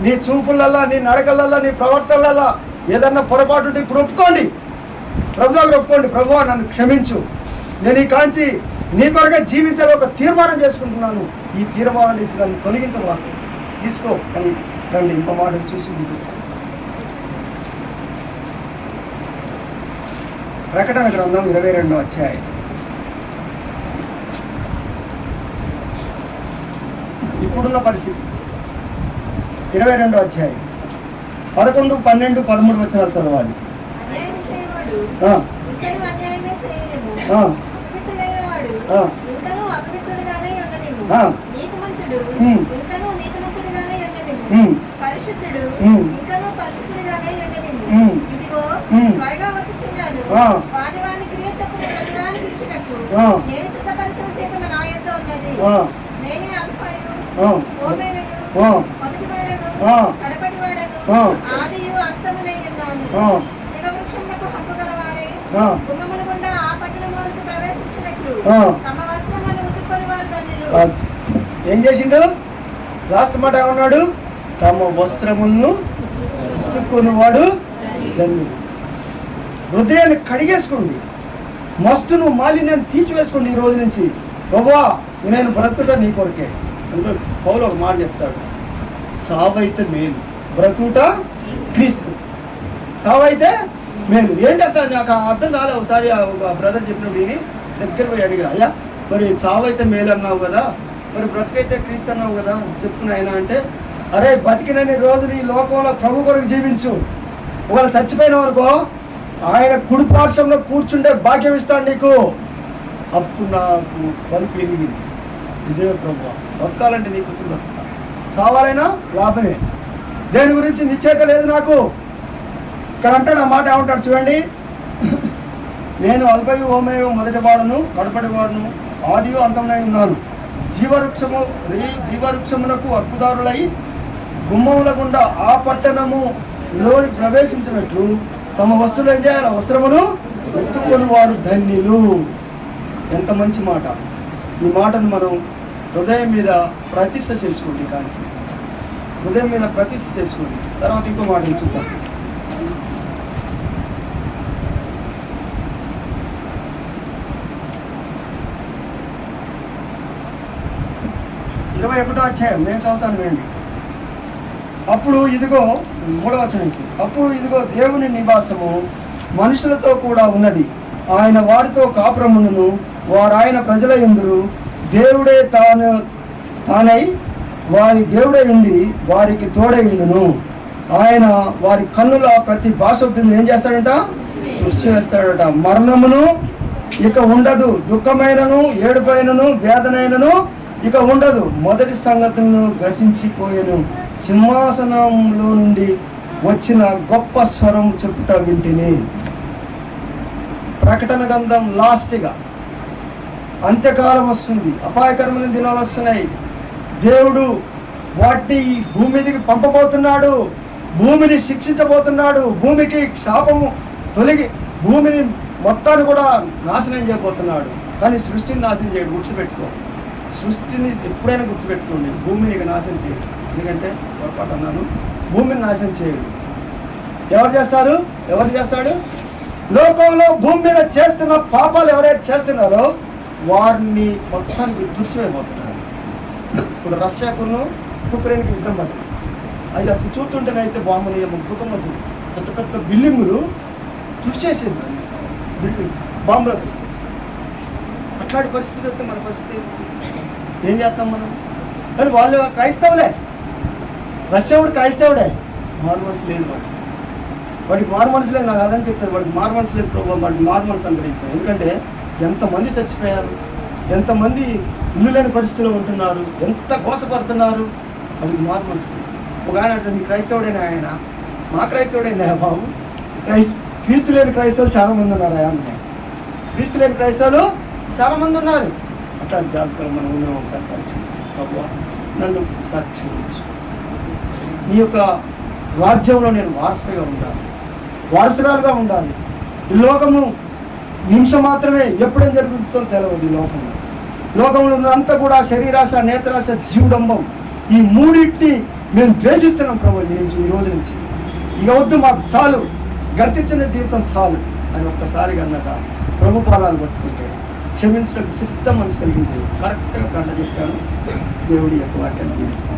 Speaker 1: నీ చూపులల్లా, నీ నడకలల్లా, నీ ప్రవర్తనలల్లా ఏదన్నా పొరపాటు ఉంటే ఇప్పుడు ఒప్పుకోండి, ప్రభు దగ్గర ఒప్పుకోండి. ప్రభువా నన్ను క్షమించు, నేను ఈ కాంచి నీ కొరగా జీవించాలి ఒక తీర్మానం చేసుకుంటున్నాను. ఈ తీర్మానం నుంచి నన్ను తొలగించవాలి, తీసుకో అని రండి. ఇంకో మాట చూసి చూపిస్తాను. ప్రకటన గ్రంథం 22వ అధ్యాయం. ఇప్పుడున్న పరిస్థితి 22వ అధ్యాయం 11, 12, 13 వచనాలు చదవాలి.
Speaker 3: అన్యాయం చేయవాడు
Speaker 1: ఆ,
Speaker 3: ఇంకనూ అన్యాయమే చేయలేము.
Speaker 1: ఆ,
Speaker 3: అపవిత్రుడైన వాడు
Speaker 1: ఆ.
Speaker 3: ఇంకనూ అపవిత్రుడుగానే ఉండలేము.
Speaker 1: ఆ.
Speaker 3: నీతిమంతుడు
Speaker 1: ఉమ్.
Speaker 3: ఇంకనూ నీతిమంతుడుగానే ఉండలేము.
Speaker 1: ఉమ్.
Speaker 3: పరిశుద్ధుడు
Speaker 1: ఉమ్.
Speaker 3: ఇంకనూ పరిశుద్ధుడుగానే ఉండలేము.
Speaker 1: ఉమ్.
Speaker 3: ఇదిగో
Speaker 1: ఉమ్.
Speaker 3: త్వరగా వచ్చుచున్నాను.
Speaker 1: ఆ.
Speaker 3: వాని వాని క్రియ చొప్పున ప్రతి వానికి ఇచ్చుటకు
Speaker 1: ఆ.
Speaker 3: నేను సిద్ధపరిచిన చేత నా యొద్ద ఉన్నది.
Speaker 1: ఆ.
Speaker 3: నేనే అల్ఫాయు
Speaker 1: ఆ.
Speaker 3: ఓమేగయు
Speaker 1: ఆ.
Speaker 3: మొదటి వాడను
Speaker 1: ఆ.
Speaker 3: కడపటి వాడను
Speaker 1: ఆ.
Speaker 3: ఆదియు అంతమునై ఉన్నాను.
Speaker 1: ఆ.
Speaker 3: జీవవృక్షమునకు హక్కు గలవారే
Speaker 1: ఆ.
Speaker 3: గుమ్మముల గుండా ఆ పట్టణంలోకి ప్రవేశించినట్లు
Speaker 1: ఆ.
Speaker 3: తమ వస్త్రములను ఉతుక్కొని వారు ధన్యులు.
Speaker 1: అది. ఏం చేసిండు? లాస్ట్ మాట ఏమన్నాడు? తమ వస్త్రములను ఉతుక్కునేవాడు ధన్యుడు. హృదయాన్ని కడిగేసుకోండి, మస్టును మాలిన్యాన్ని తీసివేసుకోండి. ఈ రోజు నుంచి ప్రభువా నేను బ్రతుకుట నీ కొరకే అంటే పౌలు ఒక మాట చెప్తాడు, చావైతే మేలు, బ్రతుకుట క్రీస్తు. చావైతే మేలు ఏంటంటే నాకు అర్థం కాలే. ఒకసారి బ్రదర్ చెప్పినప్పుడు విని దగ్గర పోయి అడిగా, అయ్యా మరి చావైతే మేలు అన్నావు కదా, మరి బ్రతుకైతే క్రీస్తు అన్నావు కదా, చెప్తున్నా ఆయన అంటే, అరే బతికినన్ని రోజులు ఈ లోకంలో ప్రభు కొరకు జీవించు, ఒకవేళ చచ్చిపోయినావు అనుకో ఆయన కుడి పార్శ్వంలో కూర్చుంటే భాగ్యం ఇస్తాడు నీకు. అప్పుడు నాకు బతుకు ఎదిగింది. నిజమే ప్రభు, బతకాలంటే నీకు సులభం, చావాలైనా లాభమే, దేని గురించి నిశ్చయిత లేదు నాకు. ఇక్కడ అంటే నా మాట ఏమంటాడు చూడండి, నేను అల్పయు ఓమయు మొదటి వాడును కడపటి వాడును ఆదియు అంతమై ఉన్నాను. జీవవృక్షమునకు హక్కుదారులై గుమ్మముల గుండా ఆ పట్టణములో ప్రవేశించినట్లు తమ వస్తువులు ఏం చేయాలి? వస్త్రములు ఎత్తుకొని వారు ధన్యులు. ఎంత మంచి మాట. ఈ మాటను మనం హృదయం మీద ప్రతిష్ఠ చేసుకోండి. కాంచి హృదయం మీద ప్రతిష్ఠ చేసుకోండి. తర్వాత ఇంకో మాట చూద్దాం. ఇరవై 21వ అధ్యాయం నేను చదువుతాను వేయండి. అప్పుడు ఇదిగో 3వ వచనం నుంచి, అప్పుడు ఇదిగో దేవుని నివాసము మనుషులతో కూడా ఉన్నది, ఆయన వారితో కాపురమును, వారు ఆయన ప్రజల యందురు, దేవుడే తానై వారి దేవుడై ఉండి వారికి తోడై ఉండును. ఆయన వారి కన్నుల ప్రతి భాషను ఏం చేస్తాడంట? సృష్టి చేస్తాడట. మరణమును ఇక ఉండదు, దుఃఖమైనను ఏడుపైనను వేదనైనను ఇక ఉండదు, మొదటి సంగతులను గతించిపోయెను. సింహాసనంలో నుండి వచ్చిన గొప్ప స్వరం చెప్పుట వింటిని. ప్రకటన గ్రంథం లాస్ట్గా అంత్యకాలం వస్తుంది, అపాయకరమైన దినాలు వస్తున్నాయి. దేవుడు వాటిని ఈ భూమి మీదకి పంపబోతున్నాడు, భూమిని శిక్షించబోతున్నాడు, భూమికి శాపము తొలగి భూమిని మొత్తాన్ని కూడా నాశనం చేయబోతున్నాడు. కానీ సృష్టిని నాశనం చేయడు, గుర్తుపెట్టుకో. సృష్టిని ఎప్పుడైనా గుర్తుపెట్టుకోండి, భూమిని ఇక నాశనం చేయడు. ఎందుకంటే పొరపాటు అన్నాను, భూమిని నాశనం చేయడు. ఎవరు చేస్తారు? ఎవరు చేస్తాడు? లోకంలో భూమి మీద చేస్తున్న పాపాలు ఎవరైతే చేస్తున్నారో వారిని మొత్తానికి తుడిచివేయబోతున్నారు. ఇప్పుడు రష్యాకును ఉక్రెయిన్కి యుద్ధం పడ్డది. అది అసలు చూస్తుంటేనైతే బాంబులు దుఃఖమవుతుంది. పెద్ద పెద్ద బిల్డింగులు తుడిచేసేది, బిల్డింగ్ బాంబులతో. అట్లాంటి పరిస్థితి వస్తే మన పరిస్థితి ఏం చేస్తాం మనం? కానీ వాళ్ళు క్రైస్తవులే, రష్యా కూడా క్రైస్తవుడే, మారు మనసు లేదు వాడికి మారు మనసు లేదు. నాకు అదనిపిస్తుంది, వాడికి మారు మనసు లేదు ప్రభావ, వాడికి మారు మనసు అనుగ్రహించారు. ఎందుకంటే ఎంతమంది చచ్చిపోయారు, ఎంతమంది ఇల్లు లేని పరిస్థితిలో ఉంటున్నారు, ఎంత మోసపడుతున్నారు. వాడికి మారు మనసు లేదు. ఒక ఆయన అంటే మీ క్రైస్తవుడైనా ఆయన, మా క్రైస్తవుడైనా బాబు, క్రీస్తు లేని క్రైస్తవులు చాలామంది ఉన్నారు ఆయన. క్రీస్తు లేని క్రైస్తవులు చాలామంది ఉన్నారు. అట్లాంటి జాగ్రత్తలు మనం ఉన్నాం. ఒకసారి పరీక్షించాలి. ప్రభువా నన్ను సాక్షించు, నీ యొక్క రాజ్యంలో నేను వారసుగా ఉండాలి, వారసురాలుగా ఉండాలి. ఈ లోకము నిమిషం మాత్రమే, ఎప్పుడేం జరుగుతుందో తెలియదు. ఈ లోకంలో ఉన్నదంతా కూడా శరీరాశ, నేత్రాశ, జీవుడంబం, ఈ మూడింటిని మేము ద్వేషిస్తున్నాం ప్రభు. ఈ రోజు నుంచి ఇక వద్దు, మాకు చాలు, గతించిన జీవితం చాలు అని ఒక్కసారిగా అన్నాక ప్రభు పాదాలు పట్టుకుంటే క్షమించడానికి సిద్ధ మనసు కలిగింది. కరెక్ట్గా కంట చెప్పాను. దేవుడి యొక్క వాక్యాన్ని జీవించాను.